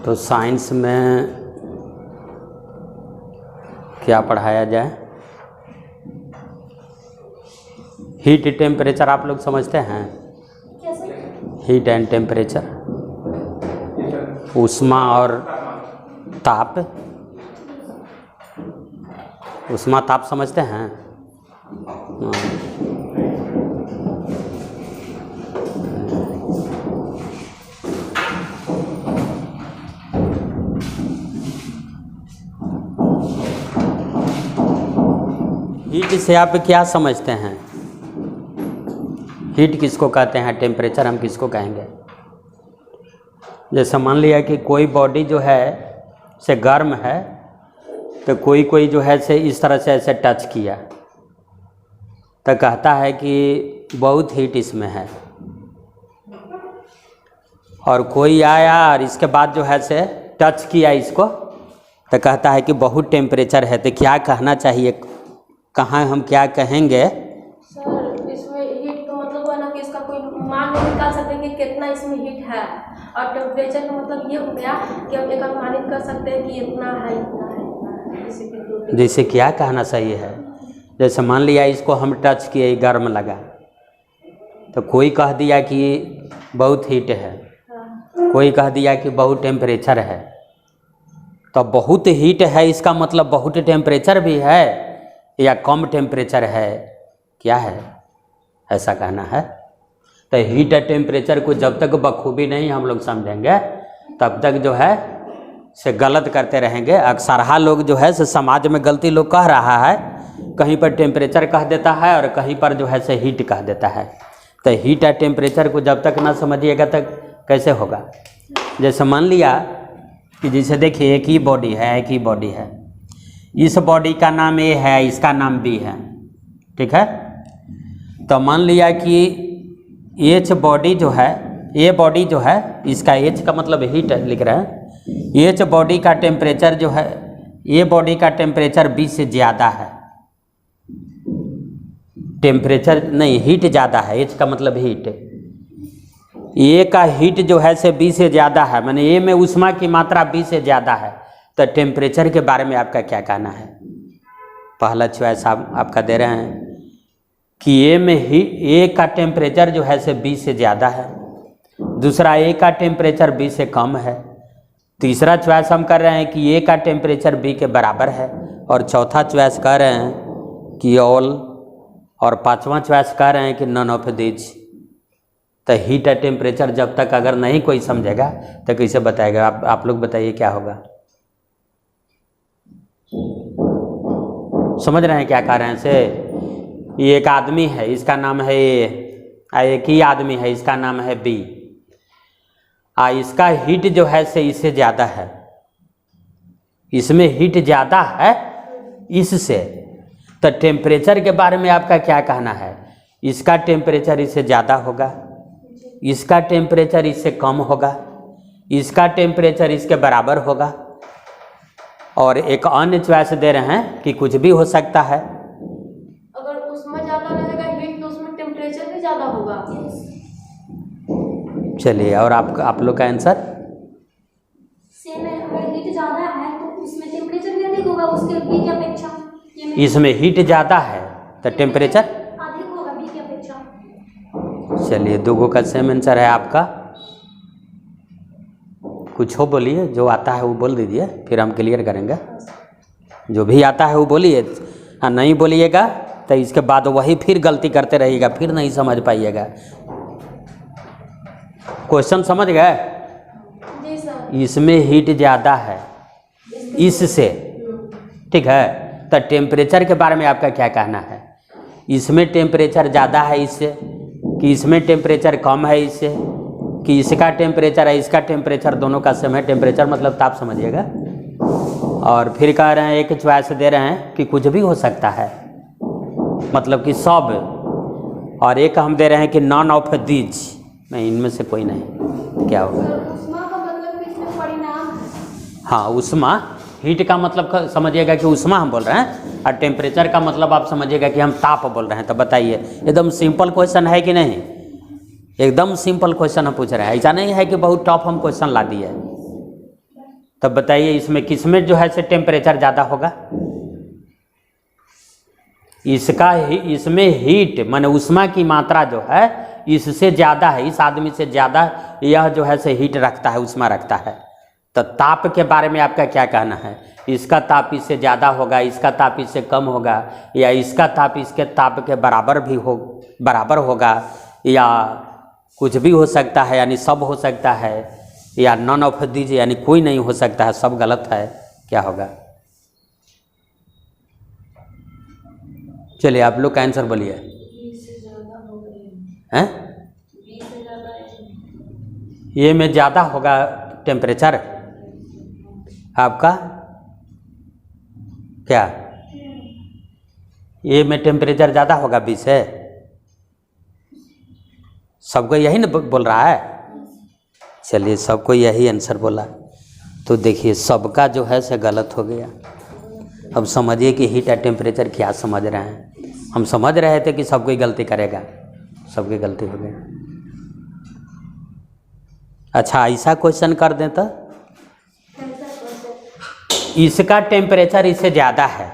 तो साइंस में क्या पढ़ाया जाए? हीट टेम्परेचर आप लोग समझते हैं? हीट एंड टेम्परेचर, ऊष्मा और ताप। ऊष्मा ताप समझते हैं? हीट से आप क्या समझते हैं? हीट किसको कहते हैं? टेम्परेचर हम किसको कहेंगे? जैसे मान लिया कि कोई बॉडी जो है से गर्म है, तो कोई जो है से इस तरह से ऐसे टच किया तो कहता है कि बहुत हीट इसमें है, और कोई आया और इसके बाद जो है से टच किया इसको तो कहता है कि बहुत टेम्परेचर है। तो क्या कहना चाहिए, कहाँ हम क्या कहेंगे? सर इसमें हीट तो मतलब है ना कि इसका कोई मान नहीं निकाल सकते कि कितना इसमें हीट है, और टेम्परेचर का मतलब ये हो गया कि हम एक अनुमानित कर सकते हैं कि इतना है इतना है इतना है। जैसे क्या कहना सही है? जैसे मान लिया इसको हम टच किए, गर्म लगा, तो कोई कह दिया कि बहुत हीट है, कोई कह दिया कि बहुत टेम्परेचर है। तो बहुत हीट है इसका मतलब बहुत टेम्परेचर भी है या कम टेम्परेचर है, क्या है, ऐसा कहना है। तो हीट और टेम्परेचर को जब तक बखूबी नहीं हम लोग समझेंगे तब तक जो है से गलत करते रहेंगे। अक्सरहा लोग जो है से समाज में गलती लोग कह रहा है, कहीं पर टेम्परेचर कह देता है और कहीं पर जो है से हीट कह देता है। तो हीट और टेम्परेचर को जब तक ना समझिएगा तक कैसे होगा? जैसे मान लिया कि जैसे देखिए एक ही बॉडी है, इस बॉडी का नाम ए है, इसका नाम बी है, ठीक है। तो मान लिया कि एच बॉडी जो है, ए बॉडी जो है, इसका एच का मतलब हीट है लिख रहे हैं। एच बॉडी का टेम्परेचर जो है, ए बॉडी का टेम्परेचर बी से ज़्यादा है। टेम्परेचर नहीं, हीट ज़्यादा है, एच का मतलब हीट। ए का हीट जो है से बी से ज़्यादा है, माने ए में ऊष्मा की मात्रा बी से ज़्यादा है। तो टेम्परेचर के बारे में आपका क्या कहना है? पहला चॉइस आपका दे रहे हैं कि ए का टेम्परेचर जो है से बी से ज़्यादा है, दूसरा ए का टेम्परेचर बी से कम है, तीसरा चॉइस हम कर रहे हैं कि ए का टेम्परेचर बी के बराबर है, और चौथा चॉइस कर रहे हैं कि ऑल, और पांचवा चॉइस कर रहे हैं कि नन ऑफ दीज। तो हीट और टेम्परेचर जब तक अगर नहीं कोई समझेगा तो कैसे बताएगा? आप लोग बताइए क्या होगा? समझ रहे हैं क्या कह रहे हैं से? ये एक आदमी है, इसका नाम है ए, एक ही आदमी है, इसका नाम है बी, इसका हीट जो है से इससे ज़्यादा है, इसमें हीट ज़्यादा है इससे। तो टेम्परेचर के बारे में आपका क्या कहना है? इसका टेम्परेचर इससे ज़्यादा होगा, इसका टेम्परेचर इससे कम होगा, इसका टेम्परेचर इसके बराबर होगा, और एक अन्य चॉइस दे रहे हैं कि कुछ भी हो सकता है। अगर उसमें ज़्यादा रहेगा हीट तो उसमें टेम्परेचर भी ज़्यादा होगा। चलिए, और आप लोग का आंसर? सेम है, अगर हीट ज़्यादा है तो इसमें टेम्परेचर भी अधिक होगा उसके बी की अपेक्षा। इसमें हीट ज़्यादा है तो टेम्परेचर अधिक होगा बी की अपेक्षा। चलिए, दोगों का सेम आंसर है आपका। कुछ हो बोलिए, जो आता है वो बोल दीजिए, फिर हम क्लियर करेंगे। जो भी आता है वो बोलिए, नहीं बोलिएगा तो इसके बाद वही फिर गलती करते रहिएगा, फिर नहीं समझ पाइएगा। क्वेश्चन समझ गए? जी सर। इसमें हीट ज़्यादा है इससे, ठीक है। तो टेम्परेचर के बारे में आपका क्या कहना है? इसमें टेम्परेचर ज़्यादा है इससे, कि इसमें टेम्परेचर कम है इससे, कि इसका टेम्परेचर है इसका टेम्परेचर दोनों का सेम है। टेम्परेचर मतलब ताप समझिएगा। और फिर कह रहे हैं, एक चॉइस दे रहे हैं कि कुछ भी हो सकता है, मतलब कि सब, और एक हम दे रहे हैं कि नॉन ऑफ दीज, नहीं इनमें से कोई नहीं। क्या होगा? ऊष्मा का मतलब इसमें परिणाम है। हाँ, ऊष्मा, हीट का मतलब समझिएगा कि ऊष्मा हम बोल रहे हैं, और टेम्परेचर का मतलब आप समझिएगा कि हम ताप बोल रहे हैं। तो बताइए, एकदम सिंपल क्वेश्चन है कि नहीं? एकदम सिंपल क्वेश्चन हम पूछ रहे हैं, ऐसा नहीं है कि बहुत टफ हम क्वेश्चन ला दिए। तब बताइए इसमें किसमें जो है से टेम्परेचर ज़्यादा होगा? इसमें हीट माने उष्मा की मात्रा जो है इससे ज़्यादा है, इस आदमी से ज़्यादा यह जो है से हीट रखता है, उष्मा रखता है। तो ताप के बारे में आपका क्या कहना है? इसका ताप इससे ज़्यादा होगा, इसका ताप इससे कम होगा, या इसका ताप इसके ताप के बराबर होगा, या कुछ भी हो सकता है, यानी सब हो सकता है, या नॉन ऑफ दीजिए यानी कोई नहीं हो सकता है, सब गलत है, क्या होगा? चलिए आप लोग का आंसर बोलिए। हैं? ये में ज़्यादा होगा टेम्परेचर आपका क्या? ये में टेम्परेचर ज़्यादा होगा 20 है? सबको यही ना बोल रहा है? चलिए सबको यही आंसर बोला, तो देखिए सबका जो है से गलत हो गया। अब समझिए कि हीट एंड टेम्परेचर क्या समझ रहे हैं। हम समझ रहे थे कि सब कोई गलती करेगा, सबकी गलती हो गई। अच्छा ऐसा क्वेश्चन कर दें तो इसका टेम्परेचर इससे ज़्यादा है,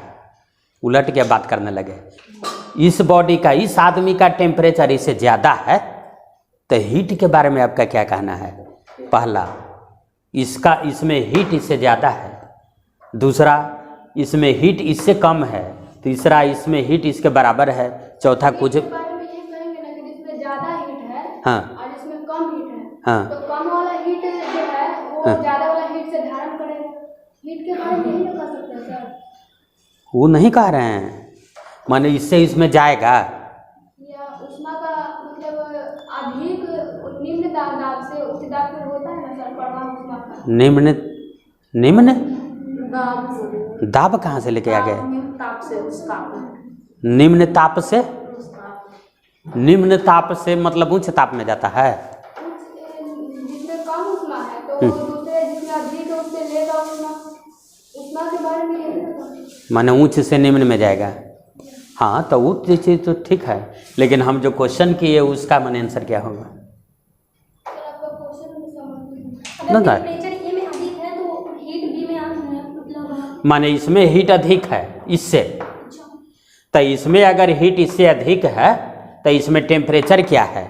उलट के बात करने लगे। इस बॉडी का, इस आदमी का टेम्परेचर इससे ज़्यादा है, तो हीट के बारे में आपका क्या कहना है? पहला, इसमें हीट इससे ज़्यादा है। दूसरा, इसमें हीट इससे कम है। तीसरा, इसमें हीट इसके बराबर है। चौथा, कुछ बारे में ये कहेंगे ना कि जिसमें ज़्यादा हीट है हाँ और इसमें कम हीट है, हाँ तो कम वाला हीट जो है वो ज़्यादा वाला हीट से धारण करेगा। हीट के बारे में यही ना कर सकते हैं सर? वो नहीं कह रहे हैं, माने इससे इसमें जाएगा या ऊष्मा का मतलब अधिक निम्न दाब से उच्च दाब में होता है ना सर, परमाणु ऊष्मा का निम्न दाब दाब कहाँ से लेके आ गए? ताप से उसका निम्न ताप से? निम्न ताप से मतलब उच्च ताप में जाता है। जिसमें कम ऊष्मा है तो दूसरे जिसमें अधिक है उससे लेगा ऊष्मा। ऊष्मा के बारे में यही ना, माने उच्च से निम्न में जाएगा। हाँ तो वो चीज़ तो ठीक है, लेकिन हम जो क्वेश्चन किए उसका माने आंसर क्या होगा? आपका क्वेश्चन में समझ ना अगर टेम्परेचर ए में अधिक है तो हीट बी में मतलब माने इसमें हीट अधिक है इससे, तो इसमें अगर हीट इससे अधिक है तो इसमें टेम्परेचर क्या है?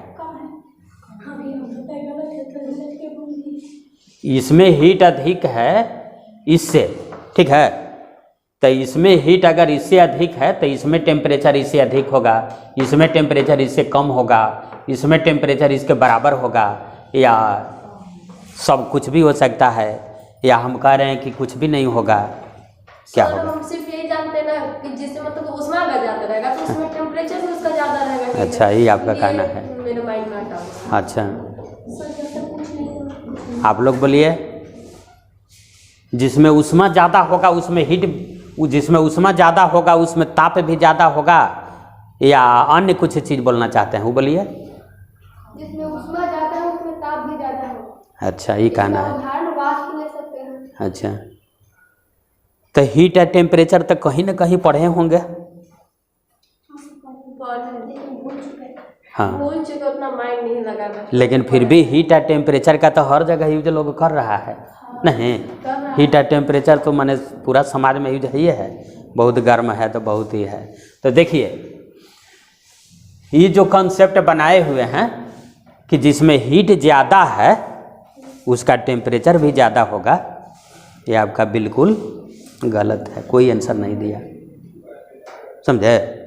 इसमें हीट अधिक है इससे, ठीक है, तो इसमें हीट अगर इससे अधिक है तो इसमें टेम्परेचर इससे अधिक होगा, इसमें टेम्परेचर इससे कम होगा, इसमें टेम्परेचर इसके बराबर होगा, या सब कुछ भी हो सकता है, या हम कह रहे हैं कि कुछ भी नहीं होगा, क्या सर, होगा? हम सिर्फ यही जानते हैं ना कि जिससे मतलब उष्मा का ज़्यादा रहेगा तो उसमें टेम्परेचर भी उसका ज़्यादा रहेगा। ठीक है? अच्छा ये आपका कहना है। मेरे माइंड में आता है। अच्छा सर जब तक कुछ नहीं आप लोग बोलिए। जिसमें उष्मा ज़्यादा होगा उसमें हीट, जिसमें उष्मा ज़्यादा होगा उसमें ताप भी ज़्यादा होगा, या अन्य कुछ चीज़ बोलना चाहते हैं वो बोलिए। जिसमें उष्मा ज़्यादा है उसमें ताप भी ज़्यादा है। अच्छा ये कहना है। उदाहरण वाष्प ले सकते हैं। अच्छा तो हीट एंड टेम्परेचर तो कहीं ना कहीं पढ़े होंगे। हाँ भूल चुके, उतना माइंड नहीं लगा मैं। लेकिन फिर भी हीट एंड टेम्परेचर का तो हर जगह यूज लोग कर रहा है नहीं? हीट एंड टेम्परेचर तो माने पूरा समाज में यूज ही है, बहुत गर्म है तो बहुत ही है। तो देखिए ये जो कॉन्सेप्ट बनाए हुए हैं कि जिसमें हीट ज़्यादा है उसका टेम्परेचर भी ज़्यादा होगा, ये आपका बिल्कुल गलत है, कोई आंसर नहीं दिया, समझे?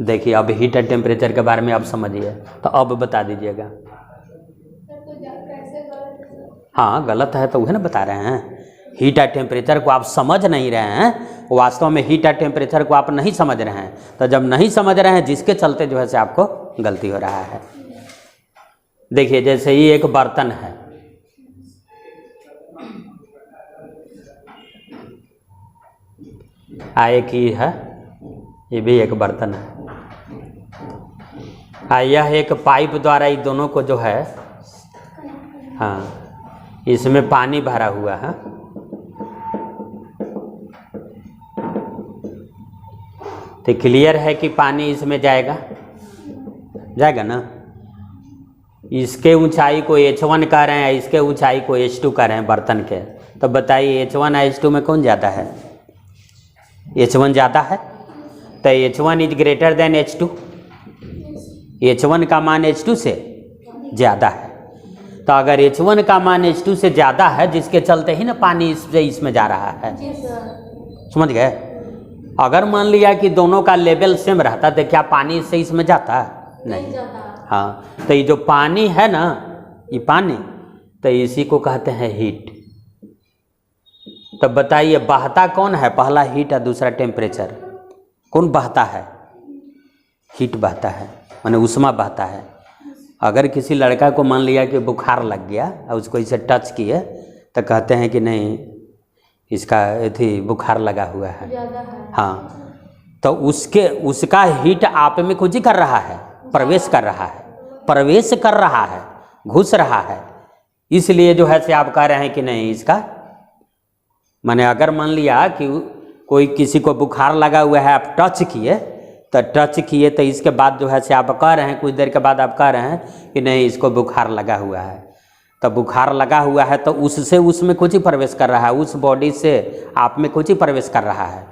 देखिए अब हीट एंड टेम्परेचर के बारे में आप समझिए, तो अब बता दीजिएगा। हाँ गलत है तो वह ना बता रहे हैं। हीट एंड टेम्परेचर को आप समझ नहीं रहे हैं, वास्तव में हीट एंड टेम्परेचर को आप नहीं समझ रहे हैं, तो जब नहीं समझ रहे हैं जिसके चलते जो है से आपको गलती हो रहा है। देखिए जैसे ये एक बर्तन है, एक ही है, ये भी एक बर्तन है, यह एक पाइप द्वारा ये दोनों को जो है, हाँ इसमें पानी भरा हुआ है, तो क्लियर है कि पानी इसमें जाएगा, जाएगा ना? इसके ऊंचाई को H1 कह रहे हैं, इसके ऊंचाई को H2 कह रहे हैं बर्तन के, तो बताइए H1 H2 में कौन ज़्यादा है? H1 ज़्यादा है, तो H1 is greater than H2, H1 का मान H2 से ज़्यादा है। तो अगर H1 का मान H2 से ज़्यादा है, जिसके चलते ही ना पानी इसमें जा रहा है, जी सर। समझ गए? अगर मान लिया कि दोनों का लेवल सेम रहता तो क्या पानी इससे इसमें जाता? नहीं जाता। हाँ, तो ये जो पानी है ना, ये पानी, तो इसी को कहते हैं हीट। तो बताइए बहता कौन है? पहला हीट और दूसरा टेम्परेचर। कौन बहता है? हीट बहता है, माने उष्मा बहता है। अगर किसी लड़का को मान लिया कि बुखार लग गया और उसको इसे टच किए तो कहते हैं कि नहीं इसका बुखार लगा हुआ है। ज़्यादा है। हाँ, तो उसका हीट आप में कुछ ही कर रहा है, प्रवेश कर रहा है, प्रवेश कर रहा है, घुस रहा है। इसलिए जो है से आप कह रहे हैं कि नहीं इसका, माने अगर मान लिया कि कोई किसी को बुखार लगा हुआ है, आप टच किए तो इसके बाद जो है से आप कह रहे हैं, कुछ देर के बाद आप कह रहे हैं कि नहीं इसको बुखार लगा हुआ है। तो बुखार लगा हुआ है तो उससे उसमें कुछ ही प्रवेश कर रहा है, उस बॉडी से आप में कुछ ही प्रवेश कर रहा है,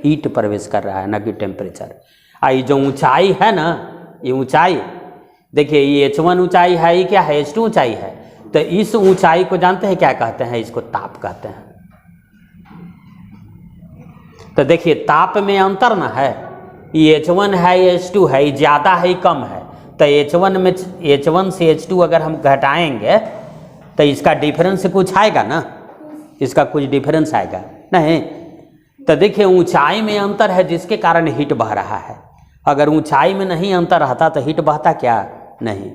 हीट प्रवेश कर रहा है, ना कि टेम्परेचर। ये जो ऊंचाई है ना, ये ऊंचाई देखिए, ये H1 ऊंचाई है, ये क्या है? H2 ऊंचाई है। तो इस ऊंचाई को जानते हैं क्या कहते हैं? इसको ताप कहते हैं। तो देखिए ताप में अंतर ना है, ये H1 है, ये H2 है, ये ज़्यादा है, ये कम है। तो H1 से H2 अगर हम घटाएंगे तो इसका डिफरेंस कुछ आएगा ना, इसका कुछ डिफरेंस आएगा नहीं। तो देखिए ऊंचाई में अंतर है जिसके कारण हीट बह रहा है। अगर ऊंचाई में नहीं अंतर रहता तो हीट बहता क्या? नहीं।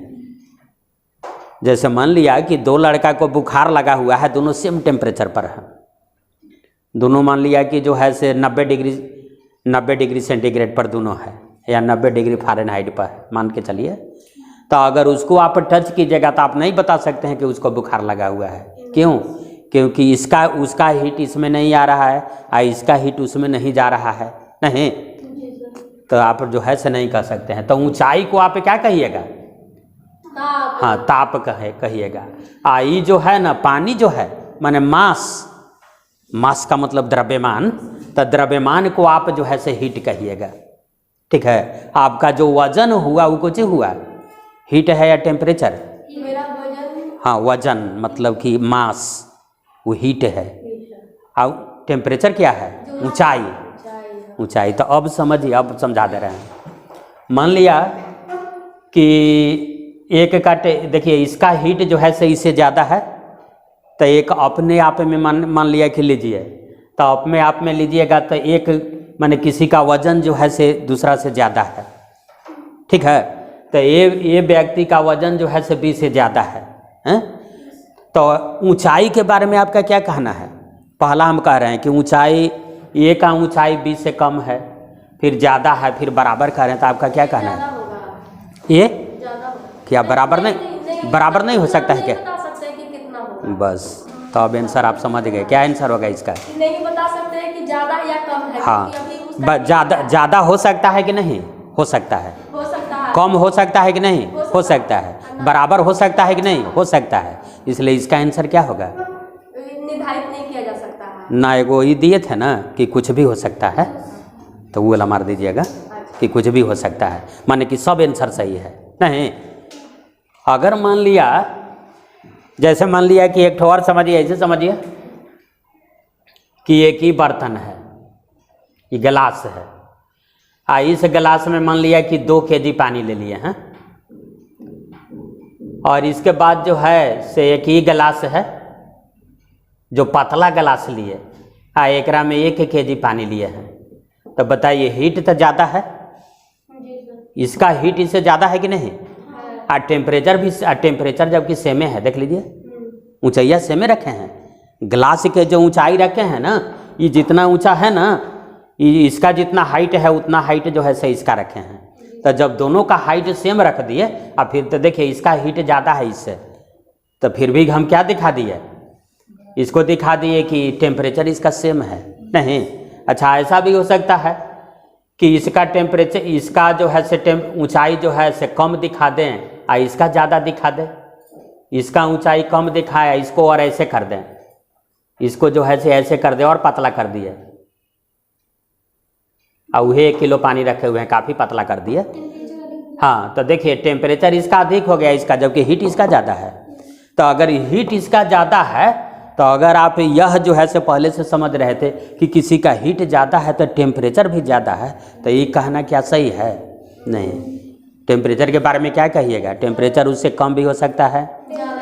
जैसे मान लिया कि दो लड़का को बुखार लगा हुआ है, दोनों सेम टेम्परेचर पर है, दोनों मान लिया कि जो है से 90 डिग्री सेंटीग्रेड पर दोनों है, या 90 डिग्री फ़ारेनहाइट पर मान के चलिए। तो अगर उसको आप टच कीजिएगा तो आप नहीं बता सकते हैं कि उसको बुखार लगा हुआ है। क्यों? क्योंकि उसका हीट इसमें नहीं आ रहा है और इसका हीट उसमें नहीं जा रहा है, नहीं। तो आप जो है से नहीं कह सकते हैं। तो ऊंचाई को आप क्या कहिएगा? ताप। हाँ, ताप कहिएगा। ये जो है ना पानी जो है, माने मास का मतलब द्रव्यमान, तो द्रव्यमान को आप जो है से हीट कहिएगा, ठीक है। आपका जो वजन हुआ वो कुछ हुआ, हीट है या टेम्परेचर? मेरा वजन। हाँ, वजन मतलब कि मास, वो हीट है। और टेम्परेचर क्या है? ऊंचाई। तो अब समझिए, अब समझा दे रहे हैं। मान लिया कि एक का देखिए इसका हीट जो है से इससे ज़्यादा है, तो एक अपने आप में मान लिया कि लीजिए, तो अपने आप में लीजिएगा तो एक माने किसी का वजन जो है से दूसरा से ज़्यादा है, ठीक है। तो ये व्यक्ति का वजन जो है से 20 से ज़्यादा है, हैं? तो ऊंचाई के बारे में आपका क्या कहना है? पहला हम कह रहे हैं कि ऊंचाई, ये का ऊंचाई 20 से कम है, फिर ज़्यादा है, फिर बराबर कह रहे हैं, तो आपका क्या कहना है? ये क्या बराबर नहीं, बराबर नहीं हो सकता है क्या? बता सकते हैं कि कितना होगा। बस, तो अब आंसर आप समझ गए। क्या आंसर होगा इसका? नहीं बता सकते हैं कि ज़्यादा या कम है। हाँ, क्योंकि अभी उसका ज़्यादा हो सकता है कि नहीं हो सकता है? हो सकता है। कम हो सकता है कि नहीं हो सकता है? बराबर हो सकता है कि नहीं हो सकता है? इसलिए इसका आंसर क्या होगा? निर्धारित नहीं किया जा सकता है ना। एगो ये दिए थे ना कि कुछ भी हो सकता है, तो वो वाला मार दीजिएगा कि कुछ भी हो सकता है, माने कि सब आंसर सही है। नहीं, अगर मान लिया, जैसे मान लिया कि एक ठो और समझिए, ऐसे समझिए कि एक ही बर्तन है, ये गिलास है, इस गिलास में मान लिया कि 2 kg पानी ले लिए हैं, और इसके बाद जो है से एक ही गिलास है जो पतला गिलास लिए, एकरा में 1 kg पानी लिए हैं। तो बताइए हीट तो ज़्यादा है, इसका हीट इससे ज़्यादा है कि नहीं? और टेम्परेचर भी, टेम्परेचर जबकि सेमे है, देख लीजिए ऊंचाइयाँ सेमे रखे हैं। गिलास के जो ऊंचाई रखे हैं ना, ये जितना ऊंचा है ना, ये इसका जितना हाइट है उतना हाइट जो है से इसका रखे हैं। तो जब दोनों का हाइट सेम रख दिए और फिर तो देखिए इसका हीट ज़्यादा है इससे, तो फिर भी हम क्या दिखा दिए? इसको दिखा दिए कि टेम्परेचर इसका सेम है। नहीं, अच्छा ऐसा भी हो सकता है कि इसका टेम्परेचर, इसका जो है से ऊंचाई जो है से कम दिखा दें और इसका ज़्यादा दिखा दें, इसका ऊंचाई कम दिखाया, इसको और ऐसे कर दें, इसको जो है से ऐसे कर दें और पतला कर दिए, और वही 1 किलो पानी रखे हुए हैं, काफ़ी पतला कर दिए। हाँ, तो देखिए टेम्परेचर इसका अधिक हो गया इसका, जबकि हीट इसका ज़्यादा है। तो अगर हीट इसका ज़्यादा है, तो अगर आप यह जो है से पहले से समझ रहे थे कि किसी का हीट ज़्यादा है तो टेम्परेचर भी ज़्यादा है, तो ये कहना क्या सही है? नहीं। टेम्परेचर के बारे में क्या कहिएगा? टेम्परेचर उससे कम भी हो सकता है,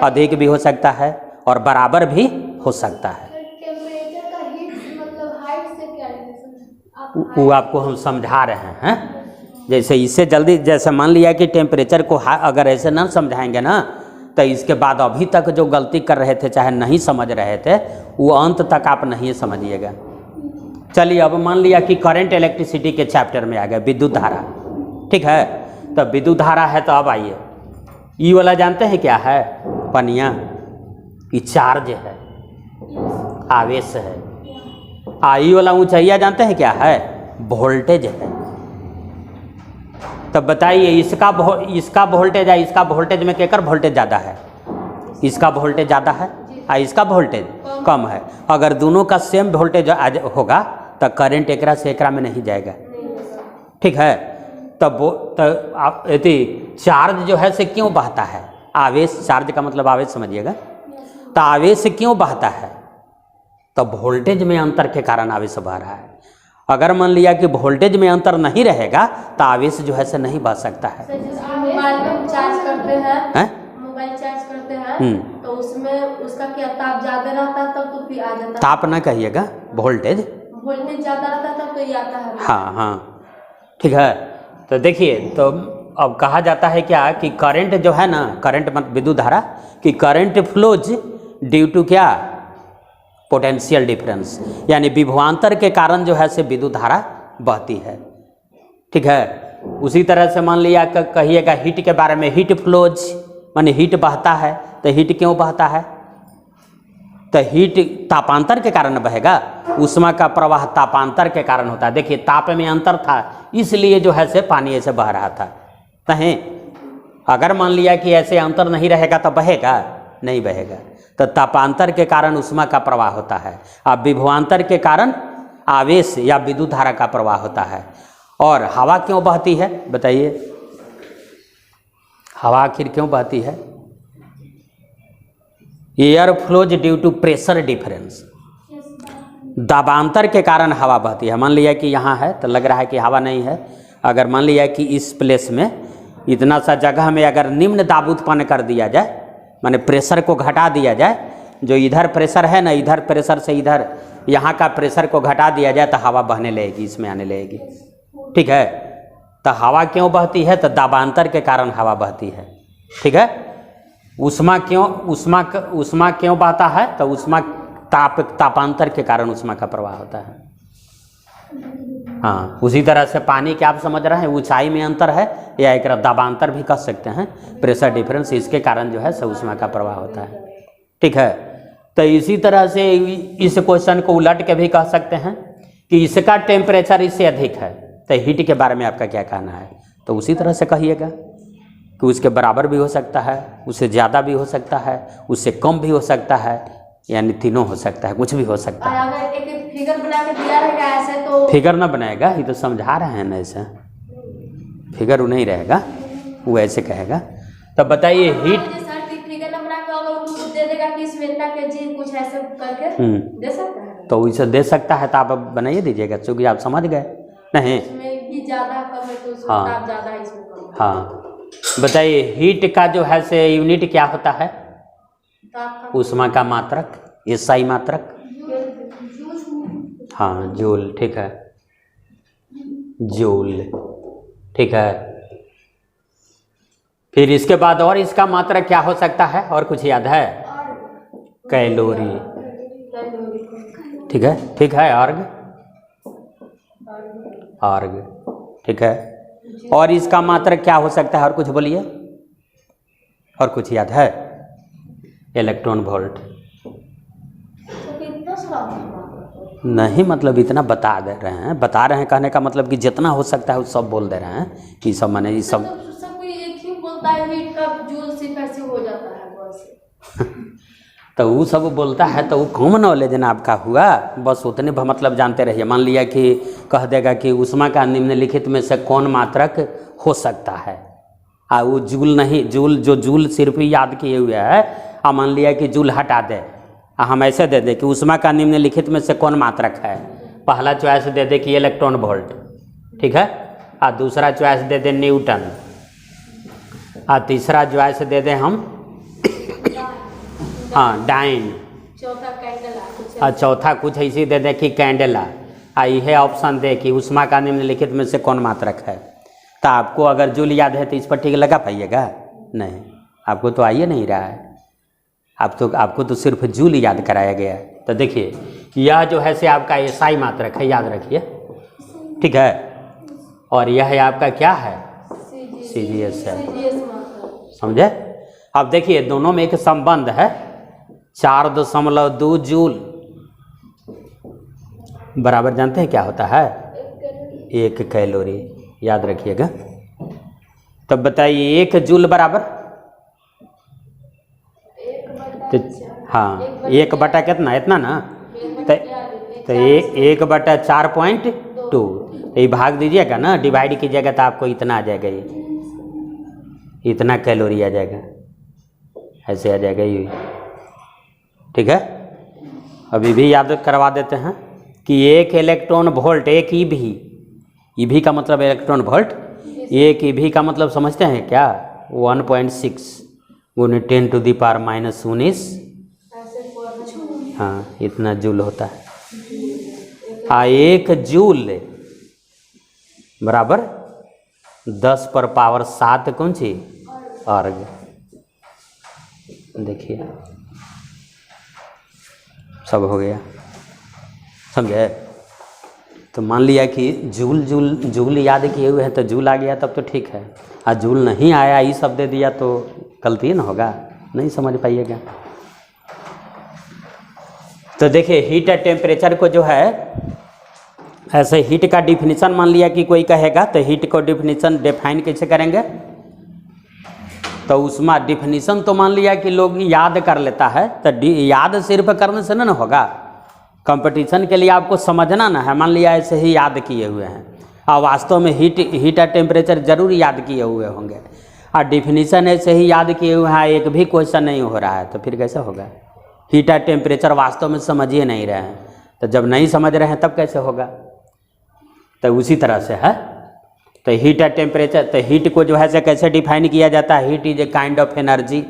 अधिक भी हो सकता है, और बराबर भी हो सकता है। टेम्परेचर का हीट मतलब हाइट से क्या रिलेशन है? वो आपको हम समझा रहे हैं। जैसे इससे जल्दी, जैसे मान लिया कि टेम्परेचर को अगर ऐसे ना समझाएंगे ना, तो इसके बाद अभी तक जो गलती कर रहे थे, चाहे नहीं समझ रहे थे, वो अंत तक आप नहीं समझिएगा। चलिए अब मान लिया कि करंट इलेक्ट्रिसिटी के चैप्टर में आ गए, विद्युत धारा, ठीक है। तो विद्युत धारा है, तो अब आइए, ई वाला जानते हैं क्या है? पनिया, ये चार्ज है, आवेश है। आई वाला ऊंचाइया जानते हैं क्या है? वोल्टेज है। तब बताइए इसका वोल्टेज है, इसका वोल्टेज में केकर वोल्टेज ज़्यादा है? इसका वोल्टेज ज़्यादा है और इसका वोल्टेज कम है। अगर दोनों का सेम वोल्टेज होगा तो करंट एकरा से एकरा में नहीं जाएगा, ठीक है। तब आप यदि चार्ज जो है से क्यों बहता है? आवेश, चार्ज का मतलब आवेश समझिएगा। तो आवेश से क्यों बहता है? तो वोल्टेज में अंतर के कारण आवेश बह रहा है। अगर मान लिया कि वोल्टेज में अंतर नहीं रहेगा तो आवेश जो है से नहीं बह सकता है। मोबाइल में चार्ज करते हैं, मोबाइल चार्ज करते हैं, तो उसमें उसका क्या ताप ज्यादा रहता है तब तो फिर आ जाता है। ताप ना कहिएगा, वोल्टेज ज्यादा रहता है तब तो ये आता है। हाँ हाँ, ठीक है। तो देखिए, तो अब कहा जाता है क्या कि करंट जो है ना, करंट मतलब विद्युत धारा, कि करंट फ्लोज ड्यू टू क्या? पोटेंशियल डिफरेंस, यानी विभवांतर के कारण जो है से विद्युत धारा बहती है, ठीक है। उसी तरह से मान लिया कहिएगा हीट के बारे में, हीट फ्लोज माने हीट बहता है। तो हीट क्यों बहता है? तो हीट तापांतर के कारण बहेगा। ऊष्मा का प्रवाह तापांतर के कारण होता है। देखिए ताप में अंतर था, इसलिए जो है से पानी ऐसे बह रहा था। नहीं, अगर मान लिया कि ऐसे अंतर नहीं रहेगा तो बहेगा? नहीं बहेगा। तो तापांतर के कारण ऊष्मा का प्रवाह होता है, अब विभवांतर के कारण आवेश या विद्युत धारा का प्रवाह होता है। और हवा क्यों बहती है बताइए? हवा आखिर क्यों बहती है? Air flows due to pressure difference, दबांतर के कारण हवा बहती है। मान लिया कि यहाँ है तो लग रहा है कि हवा नहीं है। अगर मान लिया कि इस प्लेस में इतना सा जगह में अगर निम्न दाब उत्पन्न कर दिया जाए, माने प्रेशर को घटा दिया जाए, जो इधर प्रेशर है ना, इधर प्रेशर से इधर यहाँ का प्रेशर को घटा दिया जाए तो हवा बहने लगेगी, इसमें आने लगेगी, ठीक है। तो हवा क्यों बहती है? तो दाबांतर के कारण हवा बहती है, ठीक है। ऊष्मा क्यों बहता है? तो ऊष्मा तापांतर के कारण ऊष्मा का प्रवाह होता है। हाँ, उसी तरह से पानी के आप समझ रहे हैं, ऊंचाई में अंतर है या एक दबांतर भी कह सकते हैं, प्रेशर डिफरेंस, इसके कारण जो है ऊष्मा का प्रवाह होता है, ठीक है। तो इसी तरह से इस क्वेश्चन को उलट के भी कह सकते हैं कि इसका टेम्परेचर इससे अधिक है, तो हीट के बारे में आपका क्या कहना है? तो उसी तरह से कहिएगा कि उसके बराबर भी हो सकता है, उससे ज़्यादा भी हो सकता है, उससे कम भी हो सकता है, यानी तीनों हो सकता है, कुछ भी हो सकता है। अगर एक फिगर बना के दिया रहेगा ऐसे तो फिगर ना बनाएगा, ये तो समझा रहे हैं ना, ऐसे फिगर वो नहीं रहेगा, वो ऐसे कहेगा। तो बताइए हीट फिगर ना बना के अगर वो दे देगा कि इस वेटा के जी कुछ ऐसे करके दे सकता है, तो इसे दे सकता है, तो आप बनाइए दीजिएगा, क्योंकि आप समझ गए नहीं। इसमें भी ज़्यादा कम है तो उसमें ताप ज़्यादा है, इसमें कम। हाँ, बताइए हीट का जो है से यूनिट क्या होता है? ऊष्मा का मात्रक, एसआई मात्रक। हाँ, जूल, ठीक है, जूल, ठीक है। फिर इसके बाद और इसका मात्रक क्या हो सकता है? और कुछ याद है? कैलोरी, ठीक है, ठीक है, अर्ग, अर्ग, ठीक है। और इसका मात्रक क्या हो सकता है? और कुछ बोलिए, और कुछ याद है? Electron volt. नहीं, मतलब इतना बता दे रहे हैं, बता रहे हैं, कहने का मतलब कि जितना हो सकता है वो सब बोल दे रहे हैं कि सब माने ये सब कोई एक ही बोलता है हीट का जूल सिर्फ ऐसे हो जाता है बस। तो वो सब बोलता है तो वो कॉमन नॉलेज ना आपका हुआ, बस उतने मतलब जानते रहिए। मान लिया कि कह देगा कि उष्मा का निम्नलिखित में से कौन मात्रक हो सकता है, वो जूल नहीं, जूल सिर्फ ही याद किए हुए है। मान लिया कि जूल हटा दे, हम ऐसे दे दे कि उष्मा का निम्नलिखित में से कौन मात्रक है। पहला चॉइस दे दे कि इलेक्ट्रॉन वोल्ट, ठीक है, और दूसरा चॉइस दे दे न्यूटन, और तीसरा चॉइस दे दे हम डाइन, चौथा कैंडल, और चौथा कुछ ऐसी दे दे कि कैंडेला। यह ऑप्शन दे कि उष्मा का निम्नलिखित में से कौन मात्रक है। तो आपको अगर जूल याद है तो इस पर ठीक लगा पाइएगा? नहीं, आपको तो आइए नहीं रहा है, आपको तो सिर्फ जूल याद कराया गया है। तो देखिए यह जो है से आपका एसआई मात्रक है, याद रखिए, ठीक है, और यह है आपका क्या है, सीजीएस है, समझे। अब देखिए दोनों में एक संबंध है, 4.2 जूल बराबर जानते हैं क्या होता है, 1 कैलोरी, याद रखिएगा। तब बताइए 1 जूल बराबर, तो हाँ 1 बटा कितना, इतना ना, तो 1/4.2, तो ये भाग दीजिएगा ना, डिवाइड कीजिएगा तो आपको इतना आ जाएगा, ये इतना कैलोरी आ जाएगा, ऐसे आ जाएगा ये, ठीक है। अभी भी याद करवा देते हैं कि 1 इलेक्ट्रॉन वोल्ट, एक ईवी का मतलब इलेक्ट्रॉन वोल्ट, एक ईवी का मतलब समझते हैं क्या, 1.6 × 10⁻⁻19, हाँ इतना जूल होता है। 1 जूल बराबर 10⁻7 कौन सी अर्ग, देखिए सब हो गया, समझे। तो मान लिया कि जूल याद किए हुए हैं तो जूल आ गया तब तो ठीक है, और जूल नहीं आया ये सब दे दिया तो गलती ना होगा, नहीं समझ पाइएगा। तो देखिए हीट एट टेम्परेचर को जो है ऐसे हीट का डिफिनीशन मान लिया कि कोई कहेगा तो हीट को डिफिनीशन डिफाइन कैसे करेंगे, तो उसमें डिफिनीशन तो मान लिया कि लोग याद कर लेता है, तो याद सिर्फ करने से ना होगा, कंपटीशन के लिए आपको समझना ना है। मान लिया ऐसे ही याद किए हुए हैं और वास्तव में हीट एट टेम्परेचर जरूर याद किए हुए होंगे, और डिफिनीशन ऐसे ही याद किए हुए हैं, एक भी क्वेश्चन नहीं हो रहा है, तो फिर कैसे होगा। हीट एट टेम्परेचर वास्तव में समझिए नहीं रहे हैं, तो जब नहीं समझ रहे हैं तब कैसे होगा। तो उसी तरह से है, तो हीट एट टेम्परेचर, तो हीट को जो है से कैसे डिफाइन किया जाता है, heat is a kind of energy.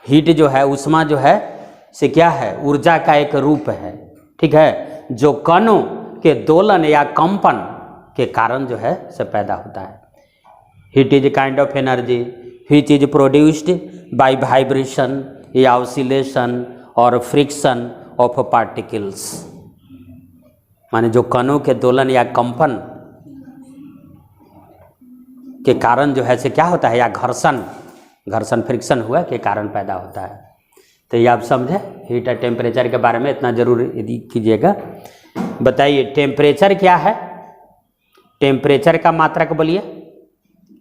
Heat जो है उष्मा जो है से क्या है, ऊर्जा का एक रूप है, ठीक है, जो कणों के दोलन या कंपन के कारण जो है से पैदा होता है। Heat is a kind of energy which is produced by vibration या ऑसिलेशन और फ्रिक्शन ऑफ पार्टिकल्स, माने जो कणों के दोलन या कंपन के कारण जो है से क्या होता है, या घर्षण फ्रिक्शन हुआ के कारण पैदा होता है। तो ये आप समझे हीट एट टेम्परेचर के बारे में इतना जरूर यदि कीजिएगा। बताइए टेम्परेचर क्या है, टेम्परेचर का मात्रक बोलिए,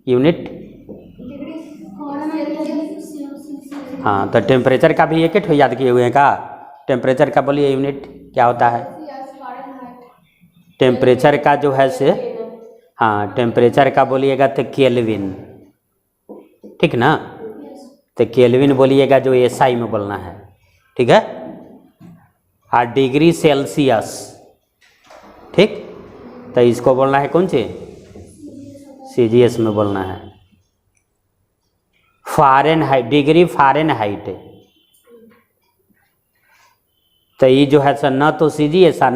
यूनिट, हाँ तो टेम्परेचर का भी एक ही याद किए हुए हैं का, टेम्परेचर का बोलिए यूनिट क्या होता है, टेम्परेचर का जो है से, हाँ टेम्परेचर का बोलिएगा तो केल्विन, ठीक ना, तो केल्विन बोलिएगा जो एसआई में बोलना है, ठीक है, और डिग्री सेल्सियस, ठीक, तो इसको बोलना है कौन सी, सीजीएस में बोलना है। फ़ारेनहाइट, डिग्री फ़ारेनहाइट, तो ये जो है न तो सीजीएस है,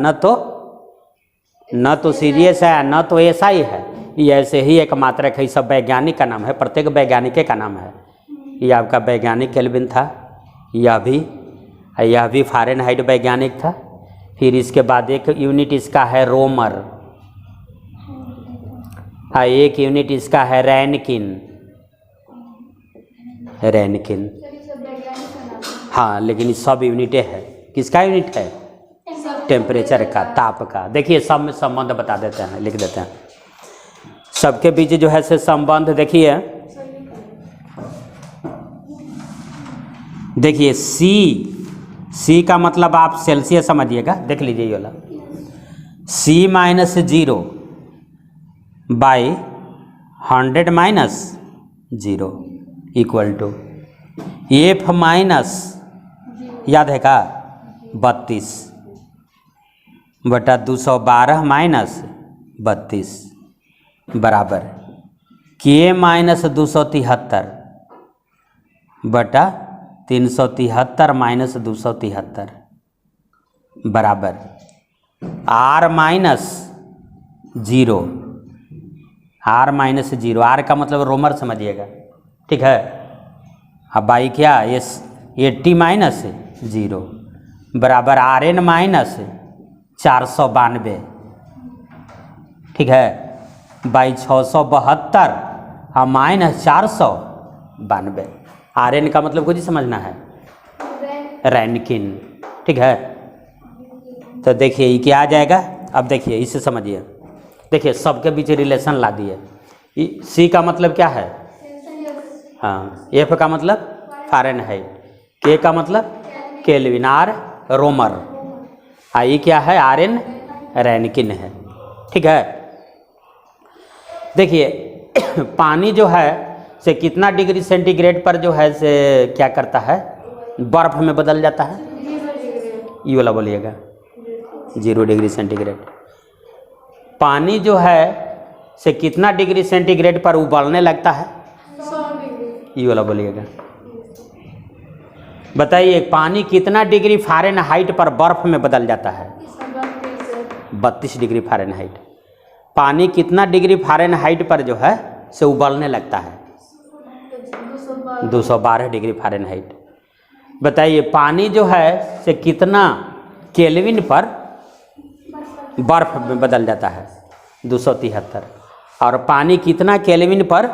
न तो सीजीएस है, न तो एसआई है, ये ऐसे ही एक मात्रक है। सब वैज्ञानिक का नाम है, प्रत्येक वैज्ञानिक का नाम है। ये आपका वैज्ञानिक केल्विन था, यह भी फ़ारेनहाइट वैज्ञानिक था। फिर इसके बाद एक यूनिट इसका है रोमर, एक यूनिट इसका है रैनकिन, हाँ, लेकिन सब यूनिटें है, किसका यूनिट है, टेम्परेचर का, ताप का। देखिए सब में संबंध बता देते हैं, लिख देते हैं, सबके बीच जो है से संबंध। देखिए C सी का मतलब आप सेल्सियस समझिएगा, देख लीजिए ये वाला C minus 0 by 100 minus 0 equal to F minus, याद है का 32 बटा 212 माइनस 32 बराबर के माइनस 273 बटा 373 माइनस 273 बराबर R minus 0, R minus 0, R का मतलब रोमर समझिएगा, ठीक है। अब बाई क्या एस 80 माइनस 0 बराबर आर एन माइनस 492, ठीक है, बाई 672 और माइनस 492। आर एन का मतलब कुछ ही समझना है, रैनकिन, ठीक है। तो देखिए ये क्या आ जाएगा, अब देखिए इसे समझिए, देखिए सबके बीच रिलेशन ला दिए। सी का मतलब क्या है, हाँ, एफ का मतलब फ़ारेनहाइट, के का मतलब केल्विन, आर रोमर, आई क्या है आर एन रैनकिन है, ठीक है। देखिए पानी जो है से कितना डिग्री सेंटीग्रेड पर जो है से क्या करता है, बर्फ में बदल जाता है, ये वाला बोलिएगा 0 डिग्री सेंटीग्रेड। पानी जो है से कितना डिग्री सेंटीग्रेड पर उबलने लगता है, 100 डिग्री। ये वाला बोलिएगा। बताइए पानी कितना डिग्री फ़ारेनहाइट पर बर्फ में बदल जाता है, 32 डिग्री फ़ारेनहाइट। पानी कितना डिग्री फ़ारेनहाइट पर जो है से उबलने लगता है, 212 डिग्री फ़ारेनहाइट। बताइए पानी जो है से कितना केल्विन पर बर्फ में बदल जाता है, 273, और पानी कितना केल्विन पर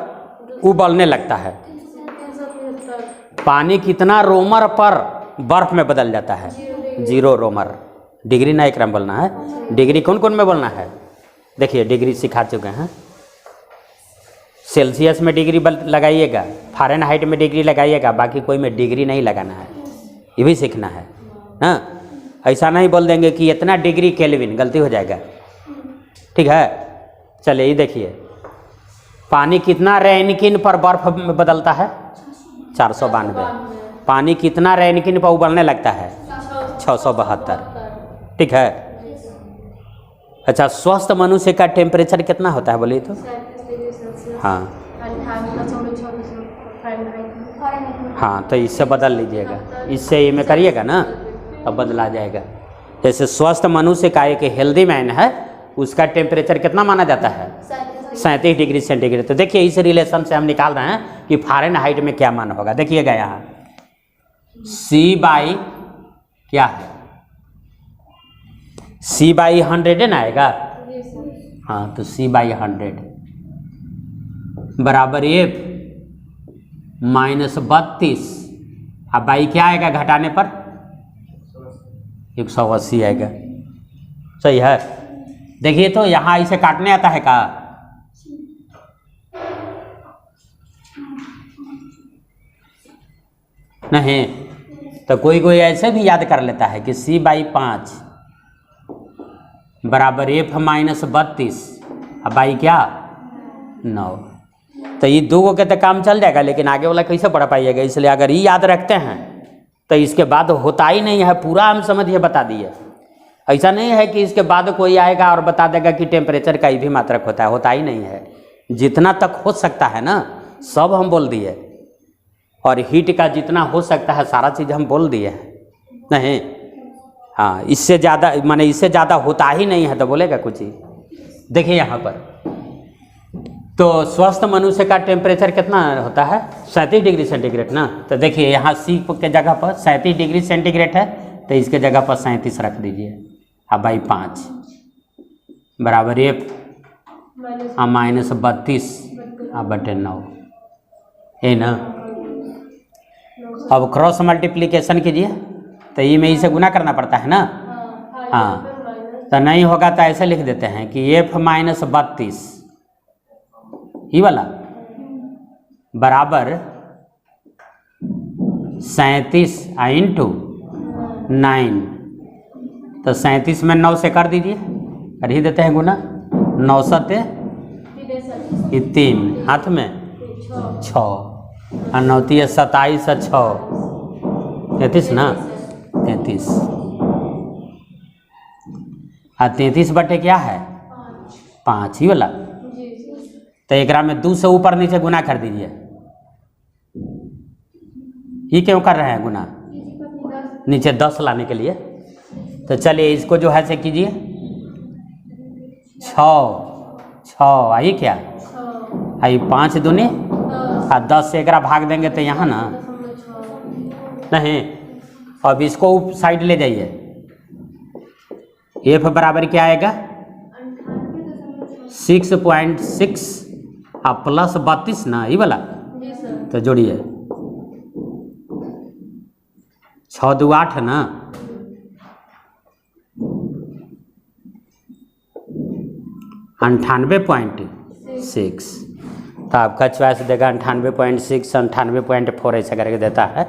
उबलने लगता है, 373। पानी कितना रोमर पर बर्फ में बदल जाता है, 0 रोमर। डिग्री ना एक राम बोलना है, डिग्री कौन कौन में बोलना है, देखिए डिग्री सिखा चुके हैं। सेल्सियस में डिग्री लगाइएगा, फ़ारेनहाइट में डिग्री लगाइएगा, बाकी कोई में डिग्री नहीं लगाना है, ये भी सीखना है ना। ऐसा नहीं बोल देंगे कि इतना डिग्री केल्विन, गलती हो जाएगा, ठीक है। चलिए ये देखिए पानी कितना रैनकिन पर बर्फ में बदलता है, 492। पानी कितना रैनकिन पर उबलने लगता है, 672, ठीक है। अच्छा स्वस्थ मनुष्य का टेम्परेचर कितना होता है बोलिए तो, 37 डिग्री सेल्सियस, हाँ 98.6 फ़ारेनहाइट। हाँ, तो इससे बदल लीजिएगा, इससे ये में करिएगा ना अब बदला जाएगा। जैसे स्वस्थ मनुष्य का एक हेल्दी मैन है, उसका टेम्परेचर कितना माना जाता है, 37 डिग्री सेंटीग्रेड। तो देखिए इस रिलेशन से हम निकाल रहे हैं कि फ़ारेनहाइट में क्या मान होगा। देखिएगा यहाँ सी बाई क्या है, सी बाई 100 ना आएगा, हाँ, तो सी बाई 100 बराबर एफ माइनस 32, अब बाई क्या आएगा घटाने पर, 180 आएगा, सही है। देखिए तो यहाँ इसे काटने आता है का, नहीं, तो कोई कोई ऐसे भी याद कर लेता है कि सी बाई 5 बराबर एफ माइनस 32, अब बाई क्या 9। तो ये दो के तो काम चल जाएगा, लेकिन आगे वाला कैसे पढ़ पाइएगा, इसलिए अगर ये याद रखते हैं तो इसके बाद होता ही नहीं है, पूरा हम समझिए बता दिए। ऐसा नहीं है कि इसके बाद कोई आएगा और बता देगा कि टेम्परेचर का ये भी मात्रक होता ही नहीं है। जितना तक हो सकता है ना सब हम बोल दिए, और हीट का जितना हो सकता है सारा चीज़ हम बोल दिए हैं, नहीं, हाँ, इससे ज़्यादा माने इससे ज़्यादा होता ही नहीं है तो बोलेगा कुछ ही। देखिए यहाँ पर तो स्वस्थ मनुष्य का टेम्परेचर कितना होता है, 37 डिग्री सेंटीग्रेड ना। तो देखिए यहाँ सी के जगह पर 37 डिग्री सेंटीग्रेड है, तो इसके जगह पर 37 रख दीजिए, अब बाई 5 बराबर एफ माइनस 32 बटे 9, है ना। अब क्रॉस मल्टीप्लिकेशन कीजिए, तो ये में इसे गुना करना पड़ता है ना, हाँ, तो नहीं होगा तो ऐसे लिख देते हैं कि एफ माइनस 32 ये वाला बराबर 37 इंटू 9, तो 37 में 9 से कर दीजिए, कर ही देते हैं गुना। 9 सत्ते ये 3 हाथ में 6 और 9 3 27 और 6 33 ना, 33 और 33 बटे क्या है 5 ही वाला। तो एक में 2 से ऊपर नीचे गुना कर दीजिए। ये क्यों कर रहे हैं गुना? नीचे 10 लाने के लिए। तो चलिए इसको जो है से कीजिए 6 आई क्या आई 5 दूनी और 10 से 11 भाग देंगे तो यहाँ ना नहीं। अब इसको साइड ले जाइए। एफ बराबर क्या आएगा 6.6 और प्लस 32 ना, ये वाला। तो जोड़िए 6 2 8 ना, 98.6। तो आपका चॉइस देगा 98.6 98.4 ऐसा करके देता है।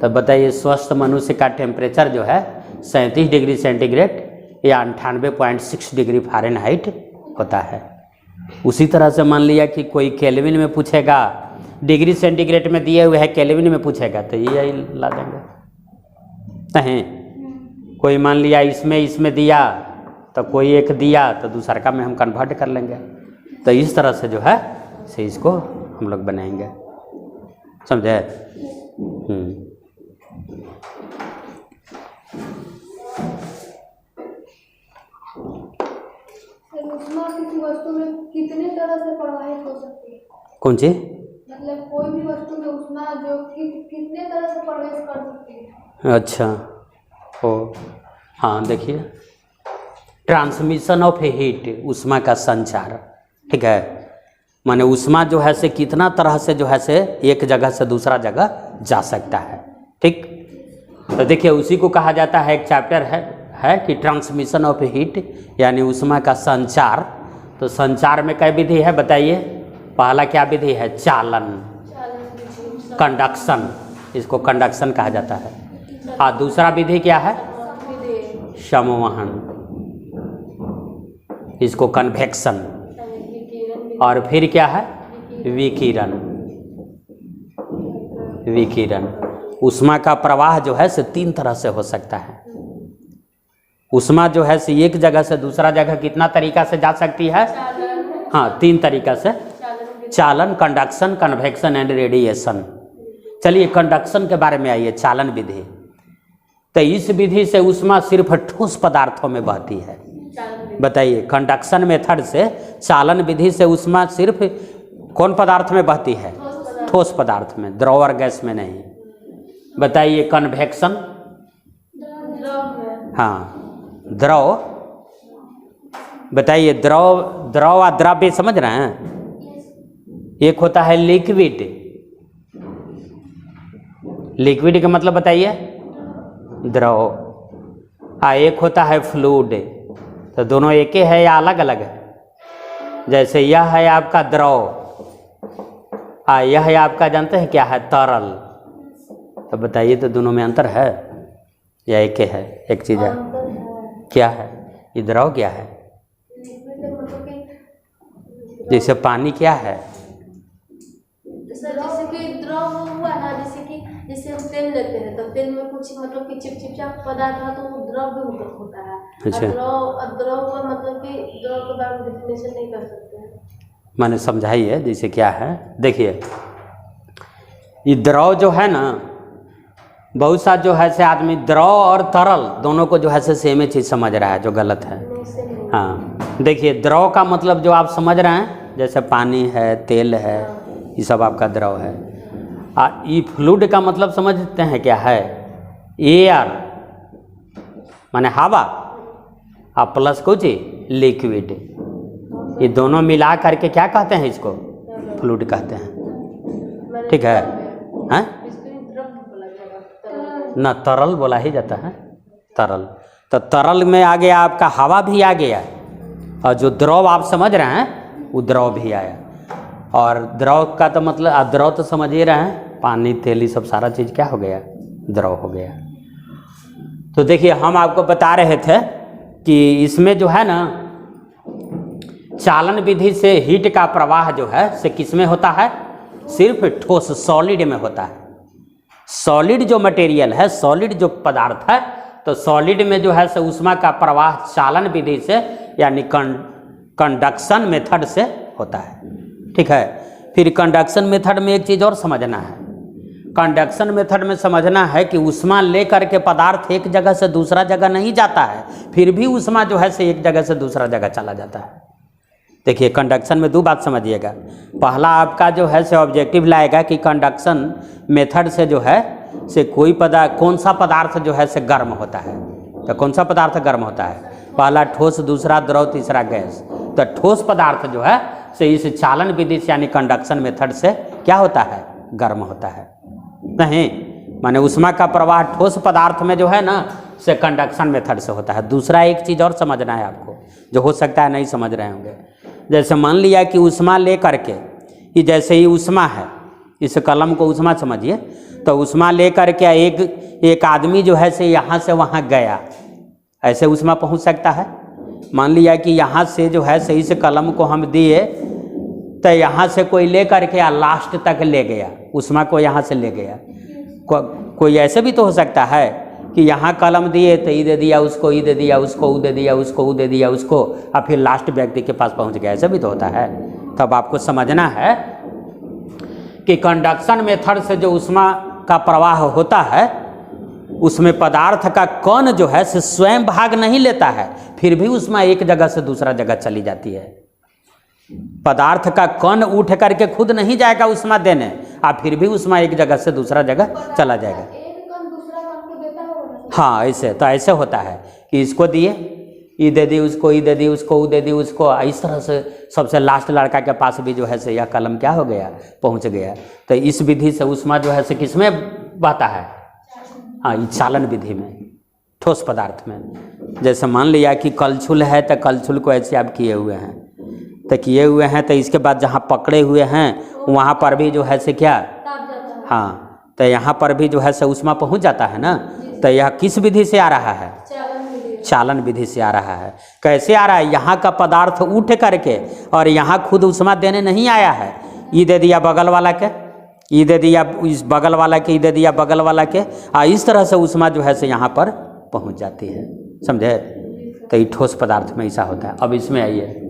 तो बताइए स्वस्थ मनुष्य का टेम्परेचर जो है 37 डिग्री सेंटीग्रेड या 98.6 डिग्री फ़ारेनहाइट होता है। उसी तरह से मान लिया कि कोई केल्विन में पूछेगा, डिग्री सेंटीग्रेड में दिए हुए है, केल्विन में पूछेगा तो यही ला देंगे। नहीं कोई मान लिया इसमें दिया तो कोई एक दिया तो दूसरा का में हम कन्वर्ट कर लेंगे। तो इस तरह से जो है से इसको हम लोग बनाएंगे, समझे? ऊष्मा किसी वस्तु में कितने तरह से प्रवाहित हो सकती है? कौन चीज? मतलब कोई भी वस्तु में ऊष्मा जो कितने तरह से प्रवेश कर सकती है? अच्छा हो, हाँ देखिए ट्रांसमिशन ऑफ हीट, ऊष्मा का संचार, ठीक है। माने ऊष्मा जो है से कितना तरह से जो है से एक जगह से दूसरा जगह जा सकता है, ठीक। तो देखिए उसी को कहा जाता है, एक चैप्टर है कि ट्रांसमिशन ऑफ हीट यानी ऊष्मा का संचार। तो संचार में कई विधि है बताइए? पहला क्या विधि है? चालन, कंडक्शन, इसको कंडक्शन कहा जाता है। और दूसरा विधि क्या है? समवहन, इसको कन्वेक्शन। और फिर क्या है? विकिरण। विकिरण ऊष्मा का प्रवाह जो है से 3 तरह से हो सकता है। ऊष्मा जो है से एक जगह से दूसरा जगह कितना तरीका से जा सकती है? हाँ 3 तरीका से, चालन, कंडक्शन, कन्वेक्शन एंड रेडिएशन। चलिए कंडक्शन के बारे में आइए, चालन विधि। तो इस विधि से ऊष्मा सिर्फ ठोस पदार्थों में बहती है। बताइए कंडक्शन मेथड से, चालन विधि से ऊष्मा सिर्फ कौन पदार्थ में बहती है? ठोस पदार्थ में, द्रव और गैस में नहीं। बताइए कन्वेक्शन? हाँ द्रव। बताइए द्रव और द्रव्य समझ रहे हैं? एक होता है लिक्विड, लिक्विड का मतलब बताइए द्रव। एक होता है फ्लूइड। तो दोनों एक ही है या अलग अलग है? जैसे यह है आपका द्रव, यह है आपका जानते हैं क्या है? तरल। तो बताइए तो दोनों में अंतर है या एक है? एक चीज है, क्या है? ये द्रव क्या है? जैसे पानी क्या है? जैसे कि द्रव हुआ ना, जैसे हम तेल लेते हैं तो तेल में कुछ मतलब कि चिपचिपा पदार्थ है तो वो द्रव भी होता है। अच्छा। द्रव का मतलब कि द्रव के बारे में डिफिनेशन नहीं कर सकते हैं। मैंने समझाइए जैसे क्या है। देखिए ये द्रव जो है ना, बहुत सा जो है से आदमी द्रव और तरल दोनों को जो है से सेम ही चीज़ समझ रहा है, जो गलत है। हाँ देखिए द्रव का मतलब जो आप समझ रहे हैं, जैसे पानी है, तेल है, ये सब आपका द्रव है। ये फ्लूइड का मतलब समझते हैं क्या है? एयर माने हवा, प्लस कुछ लिक्विड, ये दोनों मिला करके क्या कहते हैं? इसको फ्लूइड कहते हैं, ठीक है। हैं ना, तरल बोला ही जाता है, तरल। तो तरल में आ गया आपका हवा भी आ गया, और जो द्रव आप समझ रहे हैं वो द्रव भी आया। और द्रव का तो मतलब द्रव तो समझ ही रहे हैं, पानी तेल सब सारा चीज़ क्या हो गया? द्रव हो गया। तो देखिए हम आपको बता रहे थे कि इसमें जो है ना चालन विधि से हीट का प्रवाह जो है से किस में होता है, सिर्फ ठोस सॉलिड में होता है। सॉलिड जो मटेरियल है, सॉलिड जो पदार्थ है, तो सॉलिड में जो है से ऊष्मा का प्रवाह चालन विधि से यानी कंडक्शन मेथड से होता है। ठीक है, फिर कंडक्शन मेथड में एक चीज़ और समझना है। कंडक्शन मेथड में समझना है कि ऊष्मा लेकर के पदार्थ एक जगह से दूसरा जगह नहीं जाता है, फिर भी ऊष्मा जो है से एक जगह से दूसरा जगह चला जाता है। देखिए कंडक्शन में दो बात समझिएगा। पहला आपका जो है से ऑब्जेक्टिव लाएगा कि कंडक्शन मेथड से जो है से कोई कौन सा पदार्थ जो है से गर्म होता है। तो कौन सा पदार्थ गर्म होता है, पहला ठोस, दूसरा द्रव, तीसरा गैस। तो ठोस पदार्थ जो है से इस चालन विधि से यानी कंडक्शन मेथड से क्या होता है, गर्म होता है। नहीं माने ऊष्मा का प्रवाह ठोस पदार्थ में जो है ना से कंडक्शन मेथड से होता है। दूसरा एक चीज़ और समझना है आपको, जो हो सकता है नहीं समझ रहे होंगे। जैसे मान लिया कि ऊष्मा ले करके, कि जैसे ही ऊष्मा है, इस कलम को ऊष्मा समझिए, तो ऊष्मा ले करके एक आदमी जो है से यहाँ से वहाँ गया, ऐसे ऊष्मा पहुँच सकता है। मान लिया कि यहाँ से जो है से इस कलम को हम दिए, तो यहाँ से कोई ले करके लास्ट तक ले गया, ऊष्मा को यहाँ से ले गया। कोई ऐसे भी तो हो सकता है कि यहाँ कलम दिए तो ई दे दिया उसको, ई दे दिया उसको, ऊ दे दिया उसको, ऊ दे दिया उसको, और फिर लास्ट व्यक्ति के पास पहुँच गया। ऐसा भी तो होता है। तब आपको समझना है कि कंडक्शन मेथड से जो ऊष्मा का प्रवाह होता है, उसमें पदार्थ का कण जो है से स्वयं भाग नहीं लेता है, फिर भी ऊष्मा एक जगह से दूसरा जगह चली जाती है। पदार्थ का कण उठ करके खुद नहीं जाएगा ऊष्मा देने, और फिर भी ऊष्मा एक जगह से दूसरा जगह चला जाएगा। हाँ ऐसे, तो ऐसे होता है कि इसको दिए, ई दे दी उसको, ई दे दी उसको, ऊ दे दी उसको, इस तरह से सबसे लास्ट लड़का के पास भी जो है से यह कलम क्या हो गया, पहुंच गया। तो इस विधि से ऊष्मा जो है से किस में बहता है, हाँ इस चालन विधि में, ठोस पदार्थ में। जैसे मान लिया कि कलछुल है, तो कलछुल को ऐसे आप किए हुए हैं, तो किए हुए हैं, तो इसके बाद जहाँ पकड़े हुए हैं वहाँ पर भी जो है से क्या, हाँ तो यहाँ पर भी जो है से ऊष्मा पहुँच जाता है ना। तो यह किस विधि से आ रहा है, चालन विधि से आ रहा है। कैसे आ रहा है, यहाँ का पदार्थ उठ करके और यहाँ खुद ऊष्मा देने नहीं आया है। ई दे दिया बगल वाला के, ई दे दिया इस बगल वाला के, ई दे दिया बगल वाला के, इस तरह से ऊष्मा जो है से यहाँ पर पहुँच जाती है। समझे? तो ये ठोस पदार्थ में ऐसा होता है। अब इसमें आइए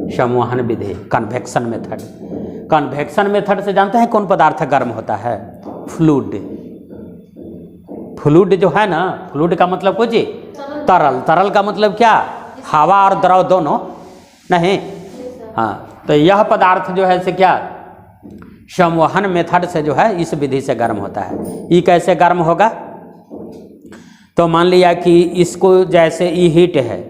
संवहन विधि, कन्वेक्शन मेथड। कन्वेक्शन मेथड से जानते हैं कौन पदार्थ गर्म होता है, फ्लूइड। फ्लूइड जो है ना, फ्लूइड का मतलब कुछ तरल, तरल का मतलब क्या, हवा और द्रव दोनों नहीं। हाँ तो यह पदार्थ जो है से क्या, संवहन मेथड से जो है इस विधि से गर्म होता है। ये कैसे गर्म होगा, तो मान लिया कि इसको जैसे ये हीट है,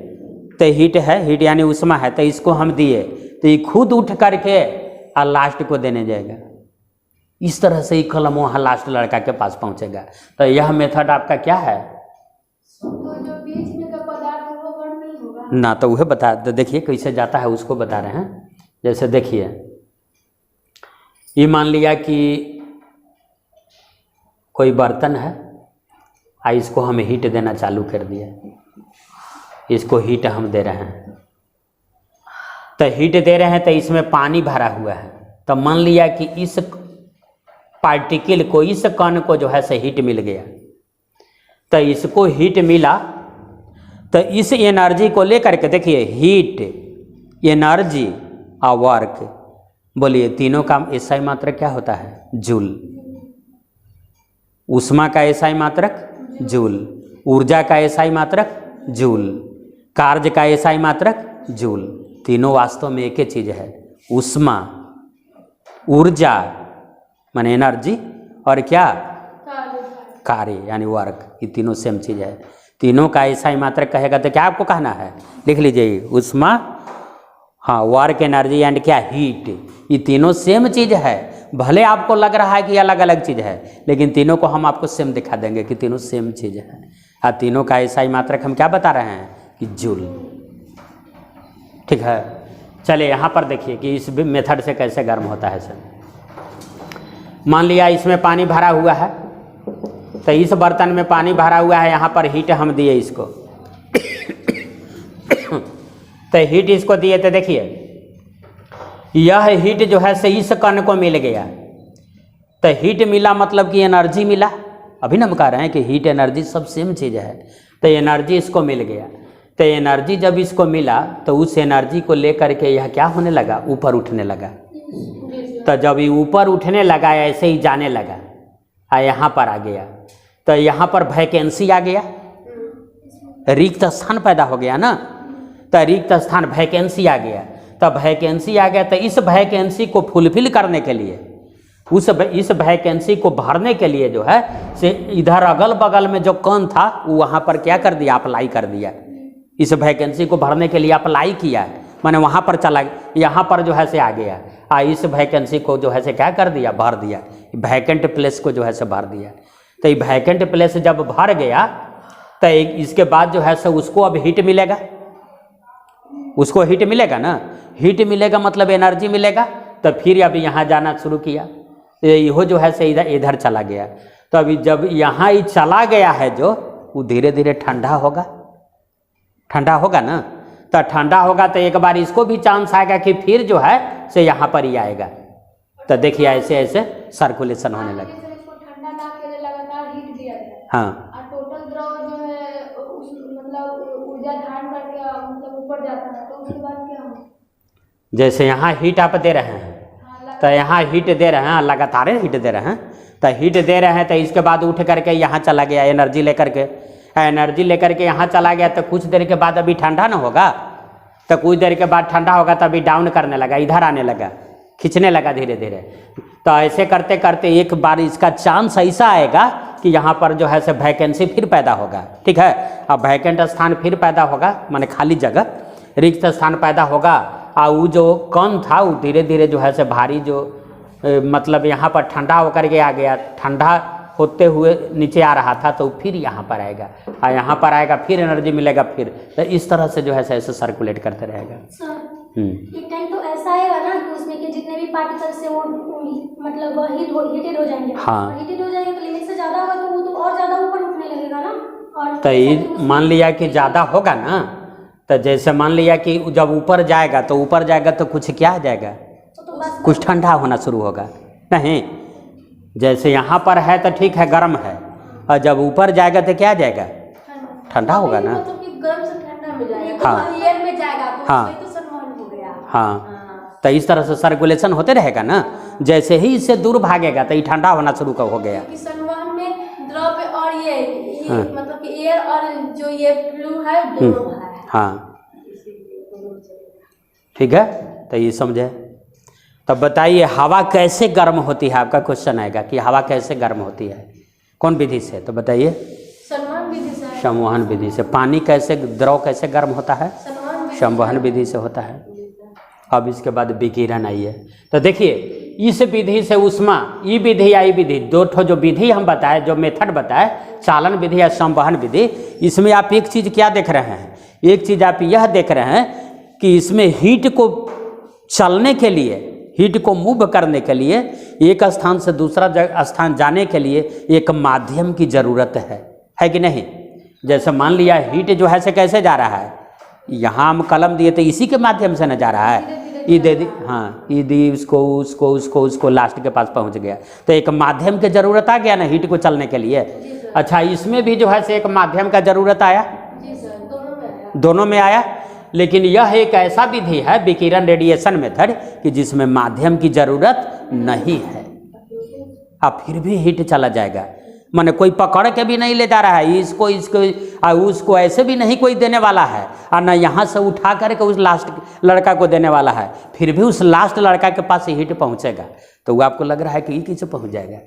तो हीट है, हीट यानी ऊष्मा है, तो इसको हम दिए तो ये खुद उठ करके और लास्ट को देने जाएगा। इस तरह से ही कलम वहाँ लास्ट लड़का के पास पहुँचेगा। तो यह मेथड आपका क्या है, तो जो बीच में का पदार्थ है वो गर्म नहीं होगा ना। तो वह बता, तो देखिए कैसे जाता है उसको बता रहे हैं। जैसे देखिए ये मान लिया कि कोई बर्तन है, इसको हम हीट देना चालू कर दिए, इसको हीट हम दे रहे हैं, तो हीट दे रहे हैं तो इसमें पानी भरा हुआ है। तो मान लिया कि इस पार्टिकल को, इस कण को जो है से हीट मिल गया, तो इसको हीट मिला, तो इस एनर्जी को लेकर के देखिए हीट, एनर्जी और वर्क, बोलिए तीनों का एसआई मात्रक क्या होता है, जूल। ऊष्मा का एसआई मात्रक जूल, ऊर्जा का एसआई मात्रक जूल, कार्य का एसआई मात्रक जूल। तीनों वास्तव में एक ही चीज़ है, ऊष्मा, ऊर्जा माने एनर्जी, और क्या, कार्य यानी वर्क। ये तीनों सेम चीज़ है। तीनों का एसआई मात्रक कहेगा तो क्या आपको कहना है, लिख लीजिए ऊष्मा, हाँ वर्क, एनर्जी एंड क्या, हीट। ये तीनों सेम चीज़ है। भले आपको लग रहा है कि अलग अलग चीज़ है, लेकिन तीनों को हम आपको सेम दिखा देंगे कि तीनों सेम चीज़ है। और तीनों का एसआई मात्रक हम क्या बता रहे हैं कि जूल। ठीक है, चलिए यहाँ पर देखिए कि इस मेथड से कैसे गर्म होता है सर। मान लिया इसमें पानी भरा हुआ है, तो इस बर्तन में पानी भरा हुआ है, यहाँ पर हीट हम दिए इसको तो हीट इसको दिए तो देखिए यह हीट जो है से इस कण को मिल गया। तो हीट मिला मतलब कि एनर्जी मिला। अभी ना हम कह रहे हैं कि हीट एनर्जी सब सेम चीज़ है। तो एनर्जी इसको मिल गया। तो एनर्जी जब इसको मिला तो उस एनर्जी को लेकर के यह क्या होने लगा, ऊपर उठने लगा। तो जब ये ऊपर उठने लगा ऐसे ही जाने लगा, यहाँ पर आ गया। तो यहाँ पर वैकेंसी आ गया, रिक्त स्थान पैदा हो गया ना। तो रिक्त स्थान वैकेंसी आ गया। तो वैकेंसी आ गया तो इस वैकेंसी को फुलफिल करने के लिए, इस वैकेंसी को भरने के लिए जो है से इधर अगल बगल में जो कण था वो वहाँ पर क्या कर दिया, अप्लाई कर दिया। इस वैकेंसी को भरने के लिए अप्लाई किया, माने वहाँ पर चला, यहाँ पर जो है से आ गया। इस वैकेंसी को जो है से क्या कर दिया, भर दिया। वैकेंट प्लेस को जो है से भर दिया। तो ये वैकेंट प्लेस जब भर गया तो इसके बाद जो है से उसको अब हीट मिलेगा, उसको हीट मिलेगा ना। हीट मिलेगा मतलब एनर्जी मिलेगा। तो फिर अभी यहाँ जाना शुरू किया, यहो जो है से इधर चला गया। तो अभी जब यहाँ ही चला गया है जो, वो धीरे धीरे ठंडा होगा, ठंडा होगा ना। तो ठंडा होगा तो एक बार इसको भी चांस आएगा कि फिर जो है से यहाँ पर ही आएगा। तो देखिए ऐसे ऐसे सर्कुलेशन होने लगे। इसको ठंडा ना के लगातार हीट दिया गया। हाँ, और टोटल द्रव जो है उस मतलब ऊर्जा धारण करके मतलब ऊपर जाता है। तो उसके बाद क्या हो, जैसे यहाँ हीट आप दे रहे हैं तो यहाँ हीट दे रहे हैं, लगातार हीट दे रहे हैं। तो हीट दे रहे हैं तो इसके बाद उठ करके यहाँ चला गया एनर्जी लेकर के। एनर्जी लेकर के यहाँ चला गया तो कुछ देर के बाद अभी ठंडा ना होगा। तो कुछ देर के बाद ठंडा होगा तो अभी डाउन करने लगा, इधर आने लगा, खींचने लगा धीरे धीरे। तो ऐसे करते करते एक बार इसका चांस ऐसा आएगा कि यहाँ पर जो है से वैकेंसी फिर पैदा होगा। ठीक है, अब वैकेंट स्थान फिर पैदा होगा, माने खाली जगह, रिक्त स्थान पैदा होगा। और वो जो कण था वो धीरे धीरे जो है से भारी जो मतलब यहाँ पर ठंडा होकर के आ गया, ठंडा होते हुए नीचे आ रहा था तो फिर यहाँ पर आएगा, और यहाँ पर आएगा फिर एनर्जी मिलेगा फिर। तो इस तरह से जो है ऐसे सर्कुलेट करते रहेगा। एक टाइम तो ऐसा आएगा ना कि उसमें के जितने भी पार्टिकल्स है वो मतलब हीटेड हो जाएंगे। हाँ, हीटेड हो जाएंगे तो लिमिट से ज़्यादा होगा तो वो तो और ज़्यादा ऊपर उठने लगेगा ना। और तो ये मान लिया कि ज़्यादा होगा ना, तो जैसे मान लिया कि जब ऊपर जाएगा तो ऊपर जाएगा तो कुछ क्या आ जाएगा, तो बस कुछ ठंडा होना शुरू होगा। नहीं, जैसे यहाँ पर है तो ठीक है गर्म है, और जब ऊपर जाएगा तो क्या आ जाएगा, ठंडा होगा ना। मतलब कि गर्म से ठंडा में जाएगा। हाँ। तो एयर में जाएगा तो हाँ। उसमें तो संवहन हो गया। हाँ, तो इस तरह से सर्कुलेशन होते रहेगा ना। जैसे ही इससे दूर भागेगा तो ये ठंडा होना शुरू हो गया। क्योंकि संवहन में द्रव और ये हाँ। मतलब कि एयर और जो ये फ्लू है दोनों है। हाँ, ठीक है, तो ये समझे। तब बताइए हवा कैसे गर्म होती है, आपका क्वेश्चन आएगा कि हवा कैसे गर्म होती है, कौन विधि से। तो बताइए, संवहन विधि से। संवहन विधि से। पानी कैसे, द्रव कैसे गर्म होता है, संवहन विधि से होता है। अब इसके बाद विकिरण आई है। तो देखिए इस विधि से उष्मा, ई विधि या ई विधि, दो ठो जो विधि हम बताए, जो मेथड बताए, चालन विधि या संवहन विधि, इसमें आप एक चीज़ क्या देख रहे हैं, एक चीज़ आप यह देख रहे हैं कि इसमें हीट को चलने के लिए, हीट को मूव करने के लिए, एक स्थान से दूसरा स्थान जाने के लिए एक माध्यम की ज़रूरत है कि नहीं। जैसे मान लिया हीट जो है से कैसे जा रहा है, यहाँ हम कलम दिए तो इसी के माध्यम से न जा रहा है, ये दे दी, हाँ ये दी, उसको लास्ट के पास पहुँच गया। तो एक माध्यम की ज़रूरत आ गया ना हीट को चलने के लिए। अच्छा, इसमें भी जो है से एक माध्यम का ज़रूरत आया, दोनों में आया। लेकिन यह एक ऐसा विधि है विकिरण रेडिएशन मेथड कि जिसमें माध्यम की ज़रूरत नहीं है, अब फिर भी हीट चला जाएगा। माने कोई पकड़ के भी नहीं ले जा रहा है इसको उसको ऐसे भी नहीं कोई देने वाला है, और न यहाँ से उठा करके उस लास्ट लड़का को देने वाला है, फिर भी उस लास्ट लड़का के पास हीट पहुँचेगा। तो वो आपको लग रहा है कि ये कैसे पहुँच जाएगा,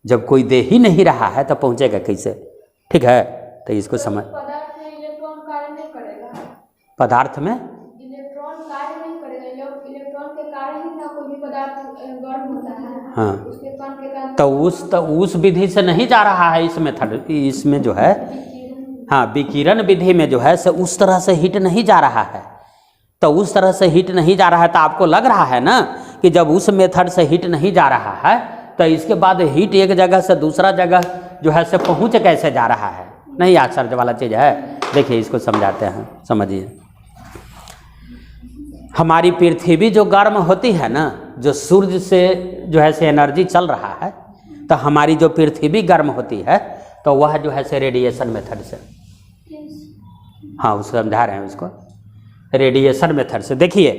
जब कोई दे ही नहीं रहा है तो पहुँचेगा कैसे। ठीक है, तो इसको समझ। पदार्थ में इलेक्ट्रॉन कार्य नहीं करेगा, पदार्थ में इलेक्ट्रॉन कार्य नहीं करेगा, इलेक्ट्रॉन के कारण ही ना कोई भी पदार्थ गर्म होता है। हाँ, उसके कण के कारण तो उस विधि से नहीं जा रहा है इस मेथड, इसमें जो है, हाँ विकिरण विधि में जो है से उस तरह से हीट नहीं जा रहा है। तो उस तरह से हीट नहीं जा रहा है तो आपको लग रहा है ना कि जब उस मेथड से हीट नहीं जा रहा है तो इसके बाद हीट एक जगह से दूसरा जगह जो है से पहुँच कैसे जा रहा है, नहीं आश्चर्य वाला चीज़ है। देखिए इसको समझाते हैं, समझिए। हमारी पृथ्वी जो गर्म होती है ना, जो सूर्य से जो है से एनर्जी चल रहा है, तो हमारी जो पृथ्वी गर्म होती है तो वह जो है से रेडिएशन मेथड से, हाँ उसको समझा रहे हैं उसको, रेडिएशन मेथड से। देखिए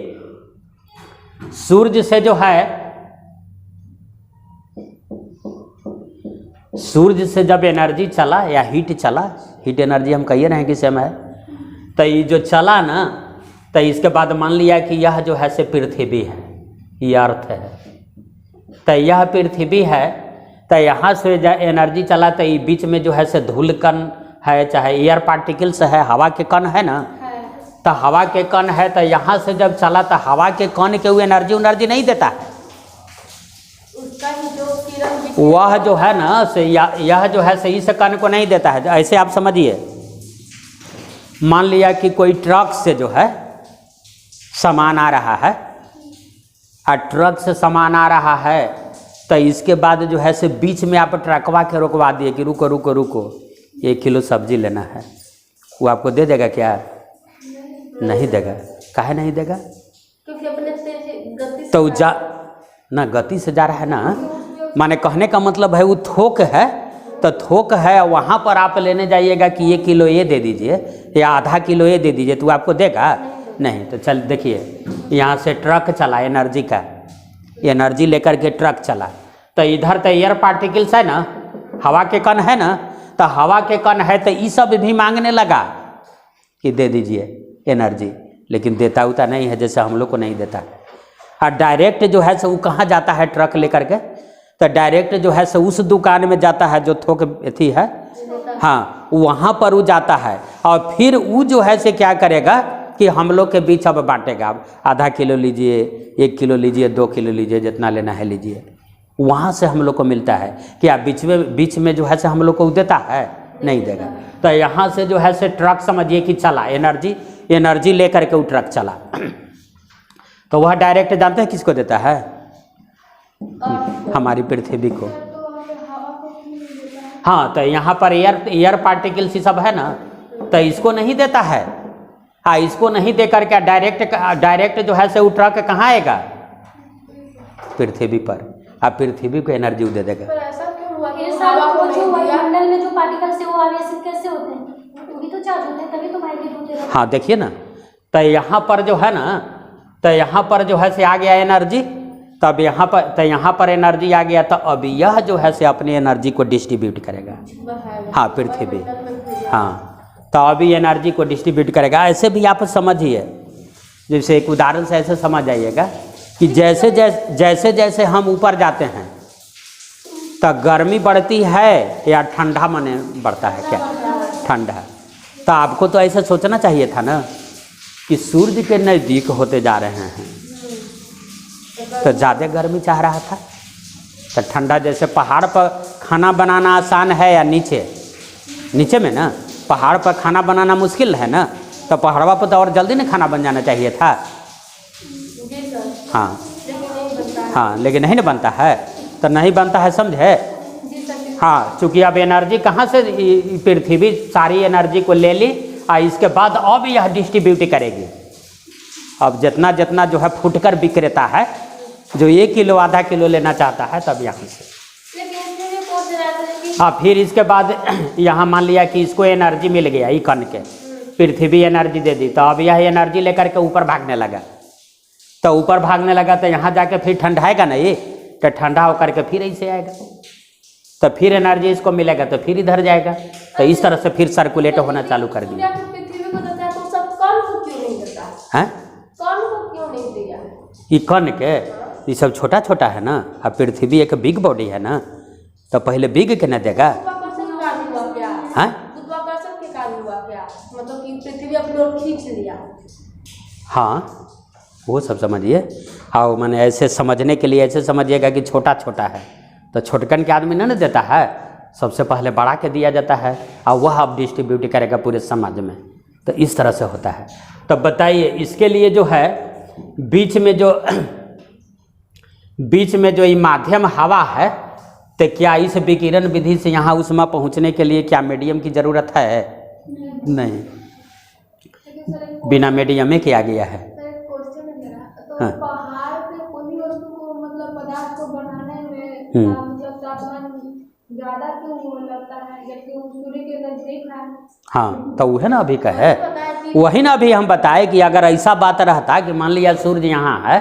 सूर्य से जो है, सूर्य से जब एनर्जी चला या हीट चला, हीट एनर्जी हम कहिए रहे हैं कि सेम है, तो ये जो चला ना, तो इसके बाद मान लिया कि यह जो है से पृथ्वी है, ये अर्थ है, तो यह पृथ्वी है, तो यहाँ से जब एनर्जी चला तो ये बीच में जो है से धूल कण है, चाहे एयर पार्टिकल्स है, हवा के कण है ना, तो हवा के कण है, तो यहाँ से जब चला तो हवा के कण के वो एनर्जी नहीं देता है, उसका ही जो किरण वह जो है ना से यह जो है सही से कण को नहीं देता है। ऐसे आप समझिए, मान लिया कि कोई ट्रक से जो है सामान आ रहा है, और ट्रक से सामान आ रहा है, तो इसके बाद जो है से बीच में आप ट्रकवा के रोकवा दिए कि रुको रुको रुको 1 किलो सब्जी लेना है, वो आपको दे देगा क्या? नहीं देगा। काहे नहीं देगा? क्योंकि अपने तेज गति से तो जा ना, गति से जा रहा है ना, माने कहने का मतलब है वो थोक है, तो थोक है, वहाँ पर आप लेने जाइएगा कि 1 किलो ये दे दीजिए या आधा किलो ये दे दीजिए, तो आपको देगा नहीं। तो चल देखिए, यहाँ से ट्रक चला, एनर्जी का एनर्जी लेकर के ट्रक चला, तो इधर तो एयर पार्टिकल्स है ना, हवा के कण है ना, तो हवा के कण है, तो ये सब भी मांगने लगा कि दे दीजिए एनर्जी, लेकिन देता उता नहीं है, जैसे हम लोग को नहीं देता। और डायरेक्ट जो है सो वो कहाँ जाता है ट्रक लेकर के, तो डायरेक्ट जो है सो उस दुकान में जाता है जो थोक अथी है, हाँ वहाँ पर वो जाता है, और फिर वो जो है से क्या करेगा कि हम लोग के बीच अब बांटेगा, अब आधा किलो लीजिए, 1 किलो लीजिए, 2 किलो लीजिए, जितना लेना है लीजिए। वहाँ से हम लोग को मिलता है कि आप बीच में जो है से हम लोग को देता है, नहीं देगा। तो यहाँ से जो है से ट्रक समझिए कि चला, एनर्जी लेकर के वो ट्रक चला, तो वह डायरेक्ट जानते हैं किसको देता है? हमारी पृथ्वी को। हाँ, तो यहाँ पर एयर पार्टिकल्स सब है ना, तो इसको नहीं देता है, हाँ इसको नहीं दे करके डायरेक्ट जो है से वो ट्रक कहाँ आएगा? पृथ्वी पर, आप पृथ्वी को एनर्जी दे देगा। पर ऐसा क्यों हुआ कि ये हवा को सब जो नहीं दिया? वायुमंडल में जो पार्टिकल्स है वो आवेशित कैसे होते हैं? वो भी तो चार्ज होते हैं, तभी तो माइग्रेट होते रहते हैं। हाँ देखिए ना, तो यहाँ पर जो है ना, तो यहाँ पर जो है से आ गया एनर्जी, तब यहाँ पर, तो यहाँ पर एनर्जी आ गया, तो अब यह जो है से अपनी एनर्जी को डिस्ट्रीब्यूट करेगा, हाँ पृथ्वी, हाँ तो अभी एनर्जी को डिस्ट्रीब्यूट करेगा। ऐसे भी आप समझिए, जैसे एक उदाहरण से ऐसे समझ जाइएगा कि जैसे जैसे हम ऊपर जाते हैं तो गर्मी बढ़ती है या ठंडा माने बढ़ता है? क्या ठंडा। तो आपको तो ऐसा सोचना चाहिए था ना कि सूर्य के नज़दीक होते जा रहे हैं तो ज़्यादा गर्मी चाह रहा था, तो ठंडा। जैसे पहाड़ पर खाना बनाना आसान है या नीचे में ना, पहाड़ पर खाना बनाना मुश्किल है ना, तो पहाड़वा पर तो और जल्दी ना खाना बन जाना चाहिए था। हाँ हाँ, लेकिन नहीं ना बनता है, तो नहीं बनता है, समझे? हाँ, चूँकि अब एनर्जी कहाँ से, पृथ्वी सारी एनर्जी को ले ली और इसके बाद अब यह डिस्ट्रीब्यूट करेगी। अब जितना जितना जो है फुटकर विक्रेता है, जो 1 किलो आधा किलो लेना चाहता है, तब यहाँ से हाँ, फिर इसके बाद यहाँ मान लिया कि इसको एनर्जी मिल गया, ये कण के पृथ्वी एनर्जी दे दी, तो अब यह एनर्जी लेकर के ऊपर भागने लगा, तो ऊपर भागने लगा तो यहाँ जाके फिर ठंडाएगा ना, ये तो ठंडा होकर के फिर ऐसे आएगा, तो फिर एनर्जी इसको मिलेगा, तो फिर इधर जाएगा, तो इस तरह से फिर सर्कुलेट होना चालू कर दिया। पृथ्वी को देता है तो सब कण को क्यों नहीं देता है? कण को क्यों नहीं दिया? ये कण के ये सब छोटा छोटा है ना, अब पृथ्वी एक बिग बॉडी है ना, तो पहले बिग के न देगा। गुरुत्वाकर्षण के कारण हुआ क्या? गुरुत्वाकर्षण के कारण हुआ क्या? मतलब कि पृथ्वी अपनी ओर खींच लिया। हाँ, वो सब समझिए। हाँ, मैंने ऐसे समझने के लिए ऐसे समझिएगा कि छोटा छोटा है, तो छोटकन के आदमी नहीं देता है, सबसे पहले बड़ा के दिया जाता है, और वह अब डिस्ट्रीब्यूट करेगा पूरे समाज में, तो इस तरह से होता है। तो बताइए, इसके लिए जो है बीच में जो ये माध्यम हवा है, तो क्या इस विकिरण विधि से यहाँ ऊष्मा पहुँचने के लिए क्या मीडियम की ज़रूरत है? नहीं, लेकिन सर एक बिना मीडियम में किया गया है। सर एक क्वेश्चन है मेरा, तो हाँ। पहाड़ पे कोई भी वस्तु को मतलब पदार्थ को बनाने में मतलब तापमान ज्यादा क्यों लगता है, जबकि वो सूर्य के नजदीक है? हाँ, तो वह ना अभी का है, वही ना अभी हम बताए कि अगर ऐसा बात रहता कि मान लिया सूर्य यहाँ है,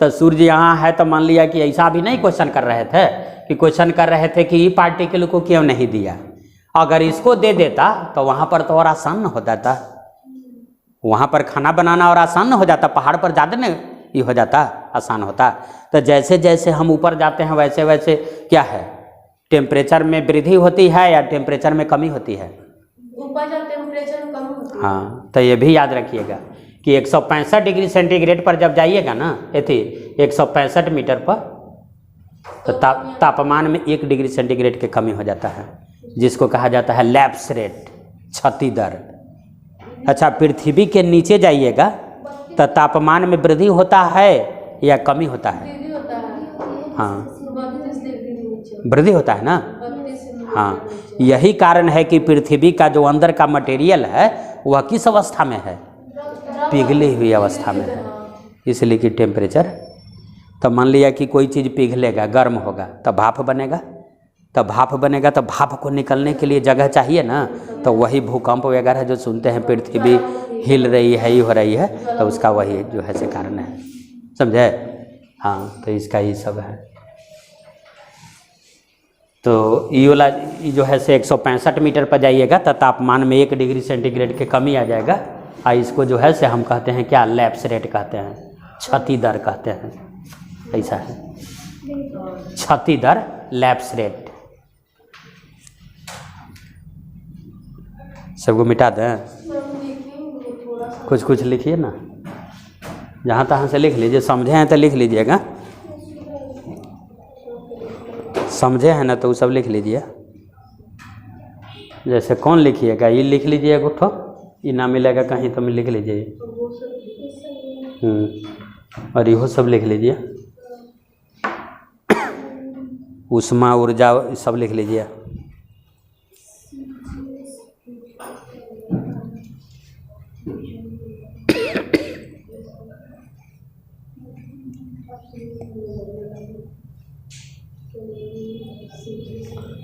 तो सूर्य यहाँ है, तो मान लिया कि ऐसा भी नहीं क्वेश्चन कर रहे थे कि क्वेश्चन कर रहे थे कि ये पार्टिकल को क्यों नहीं दिया। अगर इसको दे देता तो वहाँ पर तो और आसान हो जाता, वहाँ पर खाना बनाना और आसान हो जाता, पहाड़ पर ज़्यादा न ये हो जाता, आसान होता। तो जैसे जैसे हम ऊपर जाते हैं वैसे वैसे क्या है, टेम्परेचर में वृद्धि होती है या टेम्परेचर में कमी होती है? ऊपर जब टेम्परेचर कम होती है। हाँ, तो ये भी याद रखिएगा कि 165 डिग्री सेंटीग्रेड पर जब जाइएगा ना, ये 165 मीटर पर, तो तापमान में 1 डिग्री सेंटीग्रेड की कमी हो जाता है, जिसको कहा जाता है लैप्स रेट, क्षति दर। अच्छा, पृथ्वी के नीचे जाइएगा तो तापमान में वृद्धि होता है या कमी होता है? वृद्धि होता है। हाँ, 32 डिग्री नीचे, वृद्धि होता है ना। 32 हाँ, यही कारण है कि पृथ्वी का जो अंदर का मटेरियल है वह किस अवस्था में है? पिघली हुई अवस्था में है, इसलिए कि टेम्परेचर। तो मान लिया कि कोई चीज़ पिघलेगा, गर्म होगा, तो भाप बनेगा, तो भाप बनेगा, तो भाप को निकलने के लिए जगह चाहिए ना। तो वही भूकंप वगैरह जो सुनते हैं, पृथ्वी हिल रही है, ये हो रही है, तो उसका वही जो है से कारण है, समझे? हाँ, तो इसका ये सब है। तो ये वाला जो है से 165 मीटर पर जाइएगा तो तापमान में 1 डिग्री सेंटीग्रेड की कमी आ जाएगा, और इसको जो है से हम कहते हैं क्या, लैप्स रेट कहते हैं, क्षति दर कहते हैं, ऐसा है, क्षति दर, लैप्स रेट। सबको मिटा दें, कुछ कुछ लिखिए ना, जहाँ तहाँ से लिख लीजिए, समझे हैं तो लिख लीजिएगा, समझे हैं ना तो वो सब लिख लीजिए। जैसे कौन लिखिएगा, ये लिख लीजिए एक ठो, ये ना मिलेगा कहीं तो लिख लीजिए, और इहो सब लिख लीजिए, ऊष्मा ऊर्जा सब लिख लीजिए।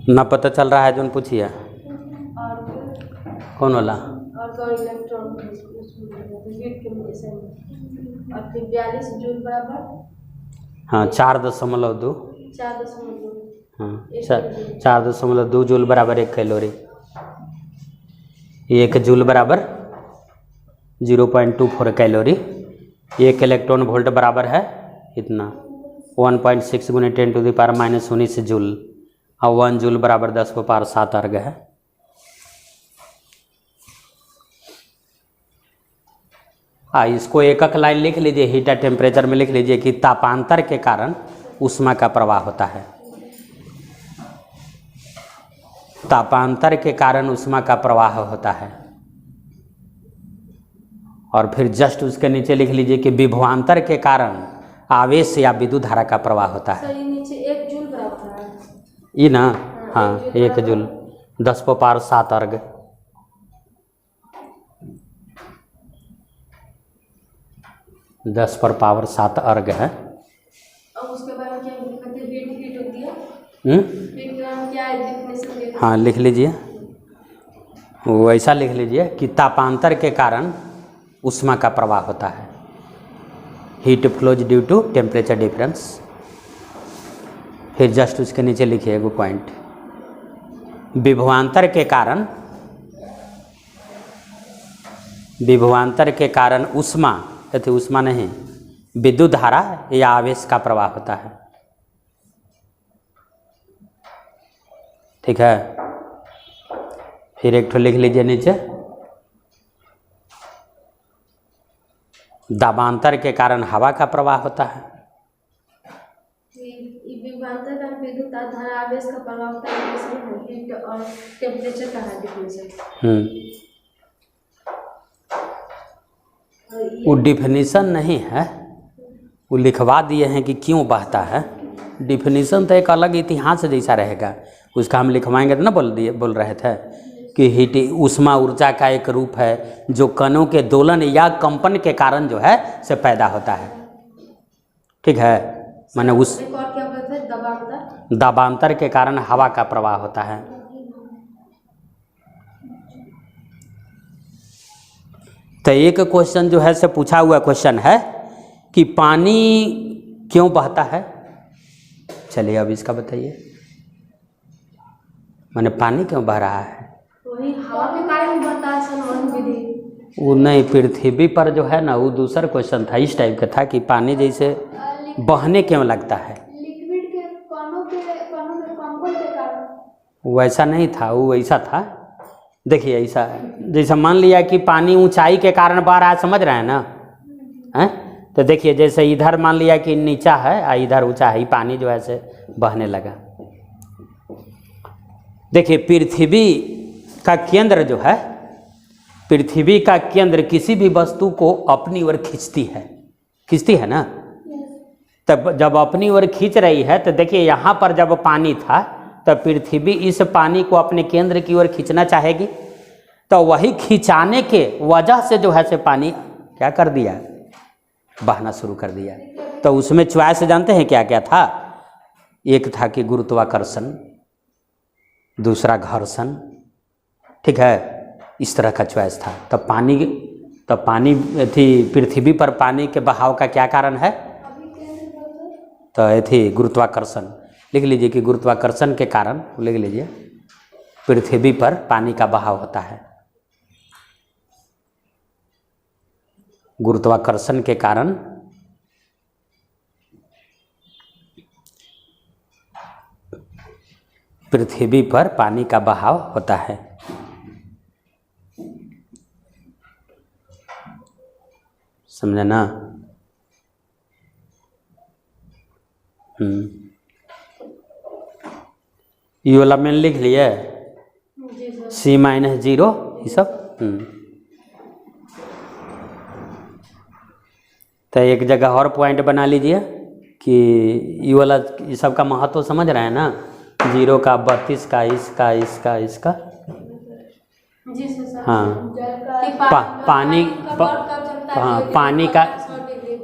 ना पता चल रहा है जो पूछिए, कौन वाला? और तो इलेक्ट्रॉन हीट के वजह और फिर 42 जूल बराबर, हाँ 4.2, 4.2, हाँ 4.2 जूल बराबर 1 कैलोरी। 1 जूल बराबर 0.24 कैलोरी। 1 इलेक्ट्रॉन वोल्ट बराबर है इतना 1.6 गुने 10⁻⁻19 जूल, और 1 जूल बराबर 10⁻7 अर्ग है। इसको एक एक लाइन लिख लीजिए, हीट एट टेम्परेचर में लिख लीजिए कि तापांतर के कारण ऊष्मा का प्रवाह होता है। तापांतर के कारण ऊष्मा का प्रवाह होता है। और फिर जस्ट उसके नीचे लिख लीजिए कि विभवांतर के कारण आवेश या विद्युत धारा का प्रवाह होता है। सर ये नीचे 1 जूल बराबर है, ये ना, हाँ 1 जूल 10⁻7 अर्ग। दस पर पावर 7 अर्ग है। और उसके बाद क्या कहते हैं, हीट होती है, हीट का क्या है डेफिनेशन देते हैं? हाँ लिख लीजिए, वो ऐसा लिख लीजिए कि तापांतर के कारण ऊष्मा का प्रवाह होता है। Heat flows due to temperature difference. फिर जस्ट उसके नीचे लिखिए एगो पॉइंट, विभवांतर के कारण, विभवांतर के कारण ऊष्मा, कहते ऊष्मा नहीं, विद्युत धारा या आवेश का प्रवाह होता है। ठीक है, फिर एक ठो लिख लीजिए नीचे, दाबांतर के कारण हवा का प्रवाह होता है। विभवांतर का विद्युत धारा आवेश का प्रभाव होता है, इसमें हीट और टेम्परेचर का है डिफिनेशन। वो डिफिनीशन नहीं है, वो लिखवा दिए हैं कि क्यों बहता है। डिफिनीशन तो एक अलग इतिहास जैसा रहेगा, उसका हम लिखवाएंगे तो ना बोल रहे थे कि हीट ऊष्मा ऊर्जा का एक रूप है जो कणों के दोलन या कंपन के कारण जो है से पैदा होता है। ठीक है, माने उस एक और क्या बोलते हैं, दबाव। दबांतर के कारण हवा का प्रवाह होता है। तो एक क्वेश्चन जो है से पूछा हुआ क्वेश्चन है कि पानी क्यों बहता है। चलिए अब इसका बताइए, माने पानी क्यों बह रहा है। वही हवा के कारण बहता है सनवन विधि। वो नहीं, पृथ्वी पर जो है ना वो दूसरा क्वेश्चन था, इस टाइप का था कि पानी जैसे बहने क्यों लगता है। लिक्विड के कणों में कंपन के कारण। वैसा नहीं था, वो ऐसा था, देखिए ऐसा जैसा मान लिया कि पानी ऊंचाई के कारण बह रहा है, समझ रहे हैं ना हैं। तो देखिए जैसे इधर मान लिया कि नीचा है और इधर ऊंचा है, पानी जो है से बहने लगा। देखिए पृथ्वी का केंद्र जो है, पृथ्वी का केंद्र किसी भी वस्तु को अपनी ओर खींचती है ना। तब जब अपनी ओर खींच रही है तो देखिए यहाँ पर जब पानी था तो पृथ्वी इस पानी को अपने केंद्र की ओर खींचना चाहेगी, तो वही खिंचाने के वजह से जो है से पानी क्या कर दिया, बहना शुरू कर दिया। तो उसमें चॉइस जानते हैं क्या क्या था। एक था कि गुरुत्वाकर्षण, दूसरा घर्षण, ठीक है, इस तरह का चॉइस था। तब पानी थी पृथ्वी पर पानी के बहाव का क्या कारण है, तो ये थी गुरुत्वाकर्षण। लिख लीजिए कि गुरुत्वाकर्षण के कारण, लिख लीजिए, पृथ्वी पर पानी का बहाव होता है। गुरुत्वाकर्षण के कारण पृथ्वी पर पानी का बहाव होता है। समझे ना। ये वाला मैंने लिख लिया, C-0 ये सब। तो एक जगह और पॉइंट बना लीजिए कि ये वाला, ये सब का महत्व समझ रहे हैं ना, 0 का 32 का इसका जी सर। हाँ पानी हाँ पानी का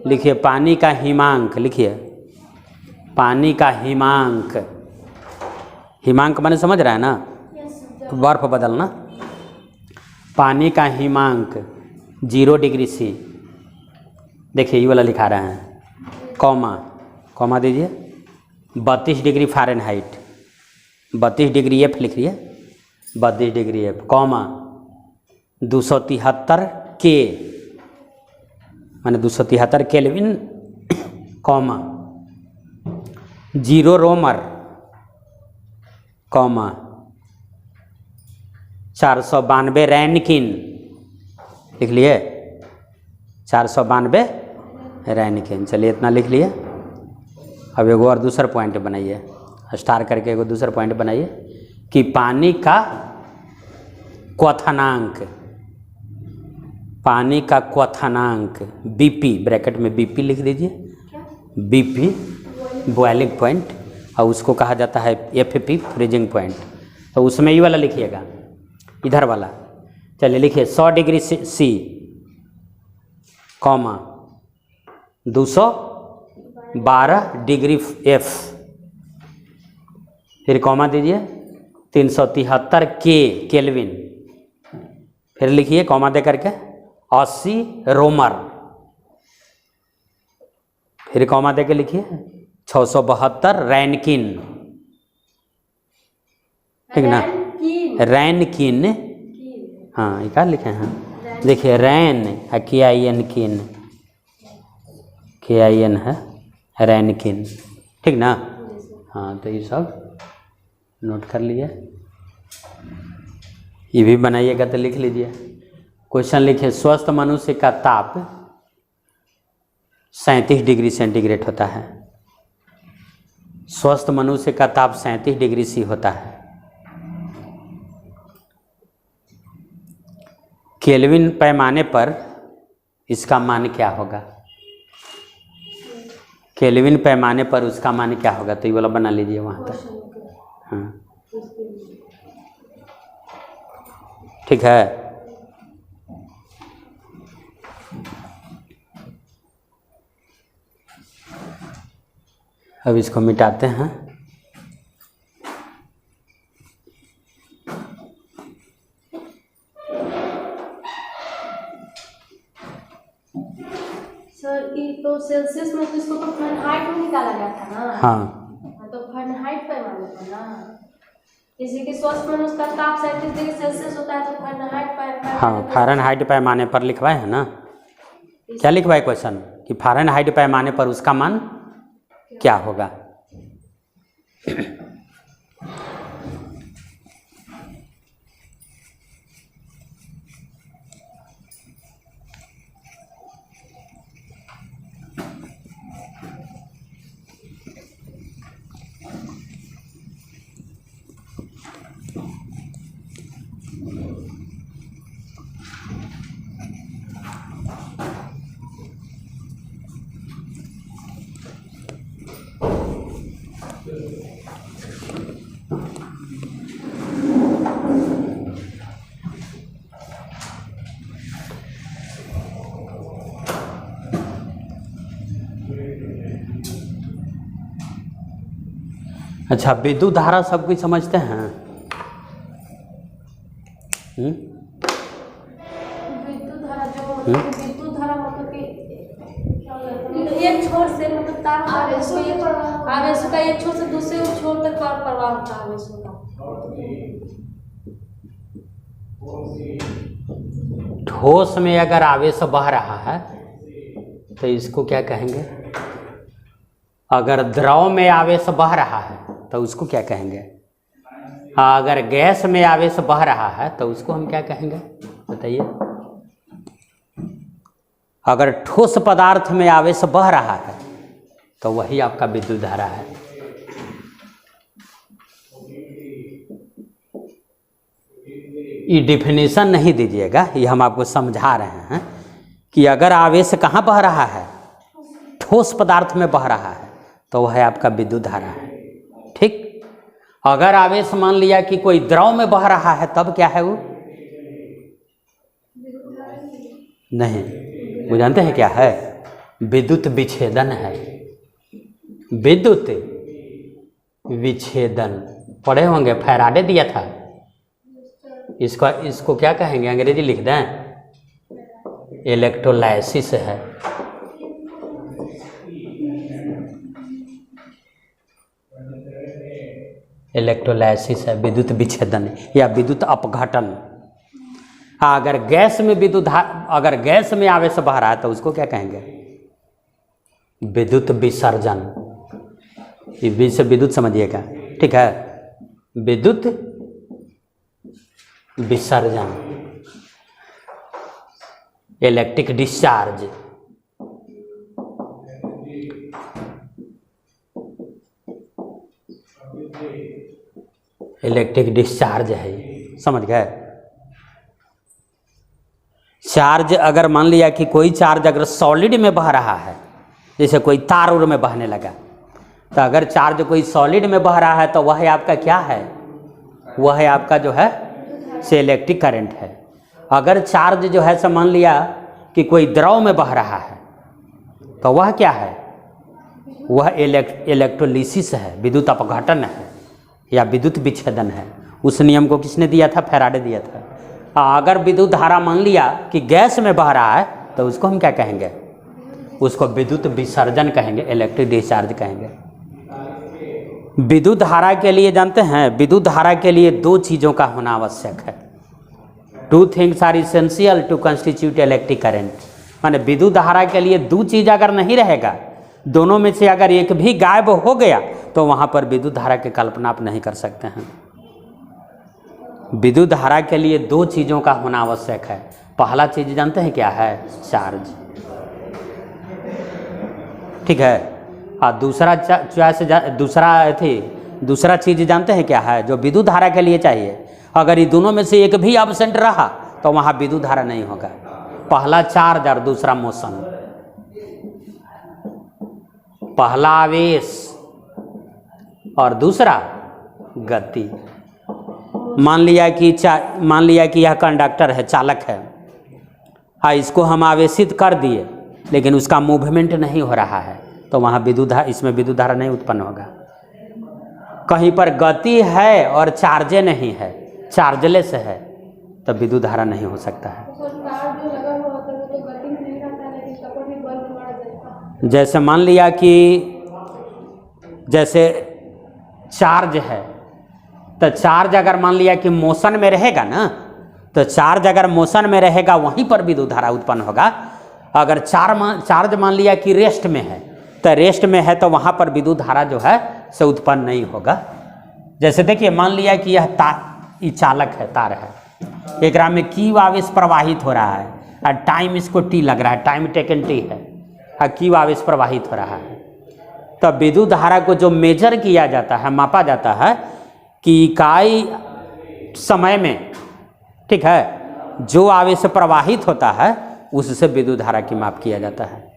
लिखिए, पानी का हिमांक लिखिए, पानी का हिमांक माने समझ रहा है ना, बर्फ बदलना। पानी का हिमांक 0 डिग्री C, देखिए ये वाला लिखा रहे हैं, कॉमा दीजिए, 32 डिग्री फ़ारेनहाइट, 32 डिग्री F लिख लिए, 32 डिग्री F, कॉमा 273 K माने 273 केल्विन, कॉमा 0 रोमर, कॉमा 492 रैनकिन, लिख लिए 492 रैनकिन। चलिए इतना लिख लिए। अब एगो और दूसरा पॉइंट बनाइए, स्टार करके एगो दूसरा पॉइंट बनाइए कि पानी का क्वथनांक, पानी का क्वथनांक BP, ब्रैकेट में BP लिख दीजिए, BP बॉइलिंग पॉइंट, और उसको कहा जाता है FP फ्रीजिंग पॉइंट। तो उसमें ये वाला लिखिएगा, इधर वाला। चलिए लिखिए 100 degree C, comma 212 degree F, फिर कॉमा दीजिए 373 K केल्विन, फिर लिखिए कॉमा दे करके 80 रोमर, फिर कॉमा दे के लिखिए 672 रैनकिन, ठीक ना, रैनकिन। हाँ ये क्या लिखे हैं, देखिए रैन KIN है रैनकिन, ठीक ना। हाँ तो ये सब नोट कर लिए, ये भी बनाइएगा तो लिख लीजिए। क्वेश्चन लिखिए, स्वस्थ मनुष्य का ताप 37 डिग्री सेंटीग्रेड होता है। स्वस्थ मनुष्य का ताप 37 डिग्री C होता है। केल्विन पैमाने पर इसका मान क्या होगा, केल्विन पैमाने पर उसका मान क्या होगा, तो ये वाला बना लीजिए वहाँ तक। हाँ ठीक है। अब इसको मिटाते हैं। सर ये तो सेल्सियस में, तो इसको तो फ़ारेनहाइट में निकाला गया था ना। हाँ तो फ़ारेनहाइट पैमाने पर ना, किसी की स्वस्थ मनुष्य का ताप 37 डिग्री सेल्सियस होता है, तो फ़ारेनहाइट हाँ फ़ारेनहाइट पैमाने पर लिखवाए हैं ना। क्या लिखवाए क्वेश्चन कि फ़ारेनहाइट पैमाने पर उसका मान क्या होगा। अच्छा, विद्युत धारा सब कुछ समझते हैं। विद्युत धारा जो विद्युत धारा मतलब कि एक छोर से मतलब तार आवेश का एक छोर से दूसरे छोर तक प्रवाह होता है आवेश का। ठोस में अगर आवेश बह रहा है तो इसको क्या कहेंगे। अगर द्रव में आवेश बह रहा है तो उसको क्या कहेंगे। अगर गैस में आवेश बह रहा है तो उसको हम क्या कहेंगे बताइए। अगर ठोस पदार्थ में आवेश बह रहा है तो वही आपका विद्युत धारा है। ये डिफिनीशन नहीं दीजिएगा, ये हम आपको समझा रहे हैं कि अगर आवेश कहाँ बह रहा है, ठोस पदार्थ में बह रहा है तो वह आपका विद्युत धारा है। ठीक। अगर आवेश मान लिया कि कोई द्रव में बह रहा है तब क्या है वो नहीं, वो जानते हैं क्या है, विद्युत विच्छेदन है। विद्युत विच्छेदन पढ़े होंगे, फैराडे दिया था। इसको क्या कहेंगे, अंग्रेजी लिख दें, इलेक्ट्रोलाइसिस है। इलेक्ट्रोलाइसिस है, विद्युत विच्छेदन या विद्युत अपघटन। अगर गैस में अगर गैस में आवेश बह रहा है तो उसको क्या कहेंगे, विद्युत विसर्जन। ये से विद्युत समझिएगा, ठीक है। विद्युत विसर्जन, इलेक्ट्रिक डिस्चार्ज। इलेक्ट्रिक डिस्चार्ज है, समझ गए। चार्ज अगर मान लिया कि कोई चार्ज अगर सॉलिड में बह रहा है, जैसे कोई तार उर में बहने लगा, तो अगर चार्ज कोई सॉलिड में बह रहा है तो वह आपका क्या है, वह है आपका जो है से इलेक्ट्रिक करंट है। अगर चार्ज जो है मान लिया कि कोई द्रव में बह रहा है तो वह क्या है, वह इलेक्ट्रोलिसिस है, विद्युत अपघटन है या विद्युत विच्छेदन है। उस नियम को किसने दिया था, फैराडे दिया था। अगर विद्युत धारा मान लिया कि गैस में बह रहा है तो उसको हम क्या कहेंगे, उसको विद्युत विसर्जन कहेंगे, इलेक्ट्रिक डिस्चार्ज कहेंगे। विद्युत धारा के लिए जानते हैं, विद्युत धारा के लिए दो चीज़ों का होना आवश्यक है। Two things are essential to constitute electric current. माने विद्युत धारा के लिए दो चीज़ अगर नहीं रहेगा, दोनों में से अगर एक भी गायब हो गया तो वहाँ पर विद्युत धारा की कल्पना आप नहीं कर सकते हैं। विद्युत धारा के लिए दो चीज़ों का होना आवश्यक है। पहला चीज़ जानते हैं क्या है, चार्ज, ठीक है। और दूसरा दूसरा चीज़ जानते हैं क्या है, जो विद्युत धारा के लिए चाहिए। अगर ये दोनों में से एक भी एब्सेंट रहा तो वहाँ विद्युत धारा नहीं होगा। पहला चार्ज और दूसरा मोशन। पहला आवेश और दूसरा गति। मान लिया कि यह कंडक्टर है, चालक है, हाँ, इसको हम आवेशित कर दिए लेकिन उसका मूवमेंट नहीं हो रहा है, तो वहाँ इसमें विद्युत धारा नहीं उत्पन्न होगा। कहीं पर गति है और चार्जे नहीं है, चार्जलेस है, तब विद्युत धारा नहीं हो सकता है। जैसे मान लिया कि जैसे चार्ज है, तो चार्ज अगर मान लिया कि मोशन में रहेगा ना, तो चार्ज अगर मोशन में रहेगा वहीं पर विद्युत धारा उत्पन्न होगा। अगर चार्ज मान लिया कि रेस्ट में है, तो रेस्ट में है तो वहाँ पर विद्युत धारा जो है से उत्पन्न नहीं होगा। जैसे देखिए, मान लिया कि यह चालक है, तार है, एकरा में Q आवेश प्रवाहित हो रहा है और टाइम इसको T लग रहा है, टाइम टेकन T है और Q आवेश प्रवाहित हो रहा है। तब विद्युत धारा को जो मेजर किया जाता है, मापा जाता है कि इकाई समय में, ठीक है, जो आवेश प्रवाहित होता है उससे विद्युत धारा की माप किया जाता है।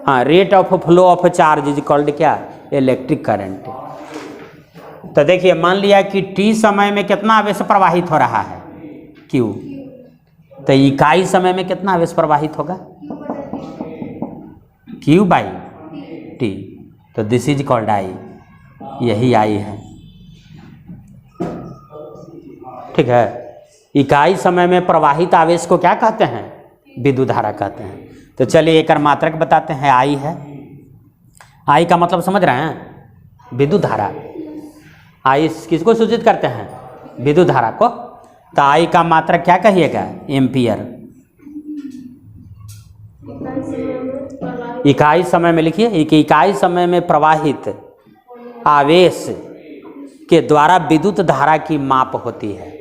हाँ, rate of flow of charge is called क्या? Electric current. तो देखिए, मान लिया कि T समय में कितना आवेश प्रवाहित हो रहा है? Q। तो इकाई समय में कितना आवेश प्रवाहित होगा? Q/T। तो दिस इज कॉल्ड I, यही I है, ठीक है। इकाई समय में प्रवाहित आवेश को क्या कहते हैं? विद्युत धारा कहते हैं। तो चलिए एक मात्रक बताते हैं, I है। I का मतलब समझ रहे हैं? विद्युत धारा। I किसको सूचित करते हैं? विद्युत धारा को। तो I का मात्रक क्या कहिएगा? एम्पियर। इकाई समय में लिखिए कि इकाई समय में प्रवाहित आवेश के द्वारा विद्युत धारा की माप होती है।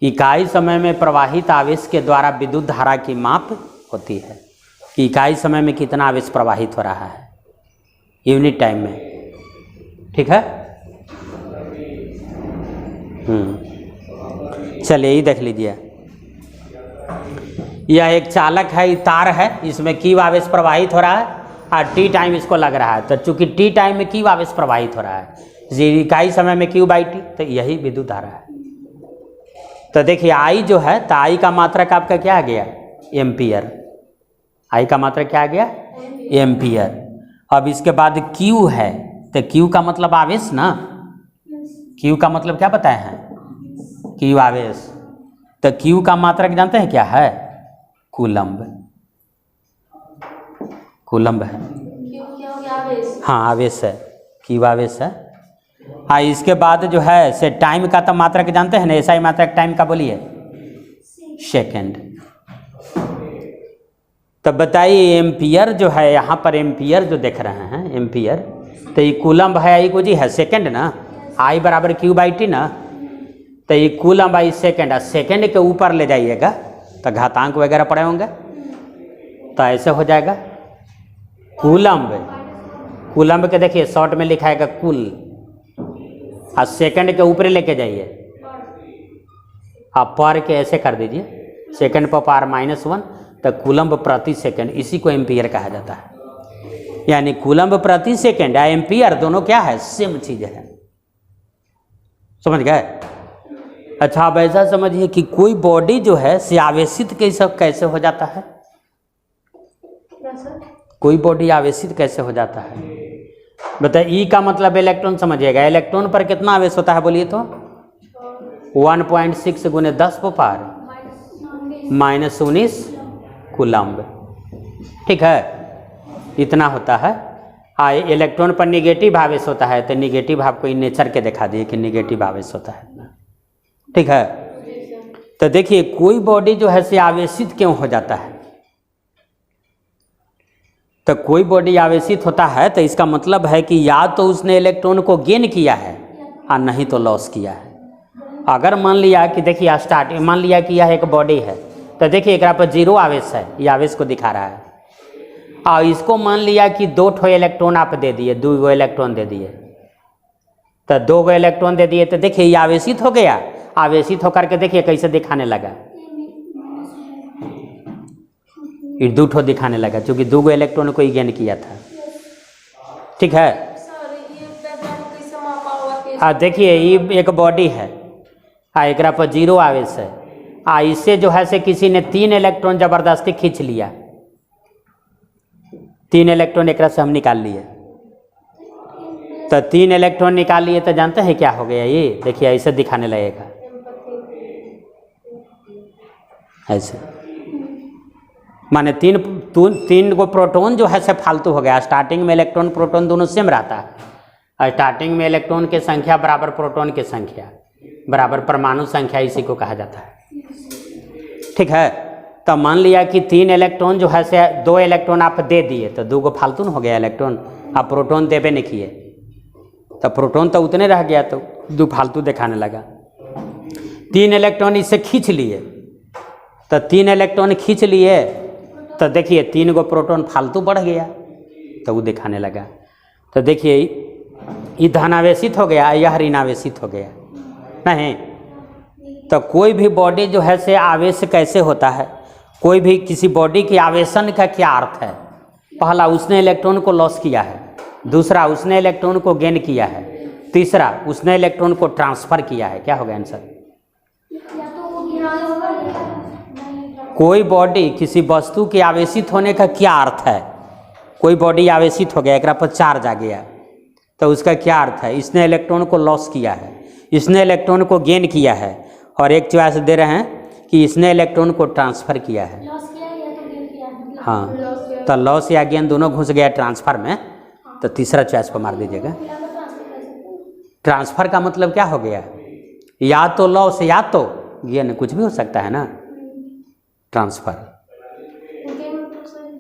इकाई समय में प्रवाहित आवेश के द्वारा विद्युत धारा की माप होती है कि इकाई समय में कितना आवेश प्रवाहित हो रहा है यूनिट टाइम में, ठीक है। चलिए ये देख लीजिए, यह एक चालक है, तार है, इसमें Q आवेश प्रवाहित हो रहा है और T टाइम इसको लग रहा है। तो चूंकि T टाइम में Q आवेश प्रवाहित हो रहा है, इकाई समय में Q/T, तो यही विद्युत धारा है। तो देखिए I जो है, तो I का मात्रक आपका क्या आ गया? एम्पियर। I का मात्रक क्या आ गया? एम्पियर। अब इसके बाद Q है, तो Q का मतलब आवेश ना, Q का मतलब क्या बताए हैं? Q आवेश। तो Q का मात्रक जानते हैं क्या है? कूलम्ब। कूलम्ब है, हाँ आवेश है, Q आवेश है। हाँ, इसके बाद जो है से टाइम का तो मात्रक जानते हैं ना, ऐसा ही मात्रक टाइम का बोलिए, सेकंड। तो बताइए एम्पियर जो है, यहाँ पर एम्पियर जो देख रहे हैं एम्पियर, तो ये कूलम्ब है, I को जी है सेकंड ना, I बराबर Q/T ना, तो ये कूलम्ब I सेकंड, सेकंड के ऊपर ले जाइएगा तो घातांक वगैरह पड़े होंगे, तो ऐसे हो जाएगा कूलम्ब। कूलम्ब के देखिए शॉर्ट में लिखाएगा कुल, और सेकंड के ऊपर लेके जाइए, आप पर के ऐसे कर दीजिए, सेकंड पर पावर -1, तो कूलम्ब प्रति सेकंड, इसी को एम्पियर कहा जाता है। यानी कूलम्ब प्रति सेकंड या एम्पियर दोनों क्या है? सेम चीज है, समझ गए? अच्छा, अब ऐसा समझिए कि कोई बॉडी जो है से आवेशित कैसे हो जाता है? कोई बॉडी आवेशित कैसे हो जाता है? बताइए। E का मतलब इलेक्ट्रॉन समझिएगा, इलेक्ट्रॉन पर कितना आवेश होता है बोलिए तो? 1.6 × 10⁻⁻19 कूलम्ब, ठीक है, इतना होता है। हाँ, इलेक्ट्रॉन पर निगेटिव आवेश होता है, तो निगेटिव आपको नेचर के दिखा दिए कि निगेटिव आवेश होता है, ठीक है। तो देखिए कोई बॉडी जो है से आवेशित क्यों हो जाता है? तो कोई बॉडी आवेशित होता है तो इसका मतलब है कि या तो उसने इलेक्ट्रॉन को गेन किया है और नहीं तो लॉस किया है। अगर मान लिया कि देखिए मान लिया कि यह एक बॉडी है, तो देखिए एक पर 0 आवेश है, ये आवेश को दिखा रहा है, और इसको मान लिया कि 2 ठो इलेक्ट्रॉन आप दे दिए, 2 गो इलेक्ट्रॉन दे दिए, तो 2 गो इलेक्ट्रॉन दे दिए, तो देखिए ये आवेशित हो गया। आवेशित होकर के देखिए कैसे दिखाने लगा, ये 2 ठो दिखाने लगा, क्योंकि 2 गो इलेक्ट्रॉन को ही गेन किया था। ठीक है। सर ये डायग्राम कैसे मापा हुआ देखिए ये एक बॉडी है, एकरा पर 0 आवेश है, इससे जो है से किसी ने 3 इलेक्ट्रॉन जबरदस्ती खींच लिया, 3 इलेक्ट्रॉन एक से हम निकाल लिए, तो 3 इलेक्ट्रॉन निकाल लिए तो जानते हैं क्या हो गया? ये देखिए ऐसे दिखाने लगेगा, ऐसे माने 3 गो प्रोटॉन जो है से फालतू हो गया। स्टार्टिंग में इलेक्ट्रॉन प्रोटॉन दोनों सेम रहता है, स्टार्टिंग में इलेक्ट्रॉन की संख्या बराबर प्रोटॉन की संख्या बराबर परमाणु संख्या, इसी को कहा जाता है। ठीक है। तो मान लिया कि 3 इलेक्ट्रॉन जो है से 2 इलेक्ट्रॉन आप दे दिए, तो 2 गो फालतू हो गया इलेक्ट्रॉन, आप प्रोटॉन देवे नहीं किए, तो प्रोटॉन तो उतने रह गया, तो 2 फालतू दिखाने लगा। 3 इलेक्ट्रॉन इससे खींच लिए, तो 3 इलेक्ट्रॉन खींच लिए, तो देखिए 3 गो प्रोटॉन फालतू बढ़ गया, तो वो दिखाने लगा। तो देखिए ये धनावेशित हो गया, यह ऋणावेशित हो गया नहीं। तो कोई भी बॉडी जो है से आवेश कैसे होता है, कोई भी किसी बॉडी के आवेशन का क्या अर्थ है? पहला, उसने इलेक्ट्रॉन को लॉस किया है, दूसरा उसने इलेक्ट्रॉन को गेन किया है, तीसरा उसने इलेक्ट्रॉन को ट्रांसफर किया है। क्या होगा आंसर? या तो वो गिराना होगा या कोई बॉडी किसी वस्तु के आवेशित होने का क्या अर्थ है? कोई बॉडी आवेशित हो गया, एक पर चार्ज आ गया, तो उसका क्या अर्थ है? इसने इलेक्ट्रॉन को लॉस किया है, इसने इलेक्ट्रॉन को गेन किया है, और एक चॉइस दे रहे हैं कि इसने इलेक्ट्रॉन को ट्रांसफ़र किया है। लॉस किया है या तो गेन किया है, मतलब हाँ, तो लॉस या गेन दोनों घुस गया ट्रांसफ़र में, तो तीसरा चॉइस पर मार दीजिएगा। मिलाकर ट्रांसफर कर सकते हैं। ट्रांसफ़र का मतलब क्या हो गया? या तो लॉस या तो गेन, कुछ भी हो सकता है ना। ट्रांसफ़र,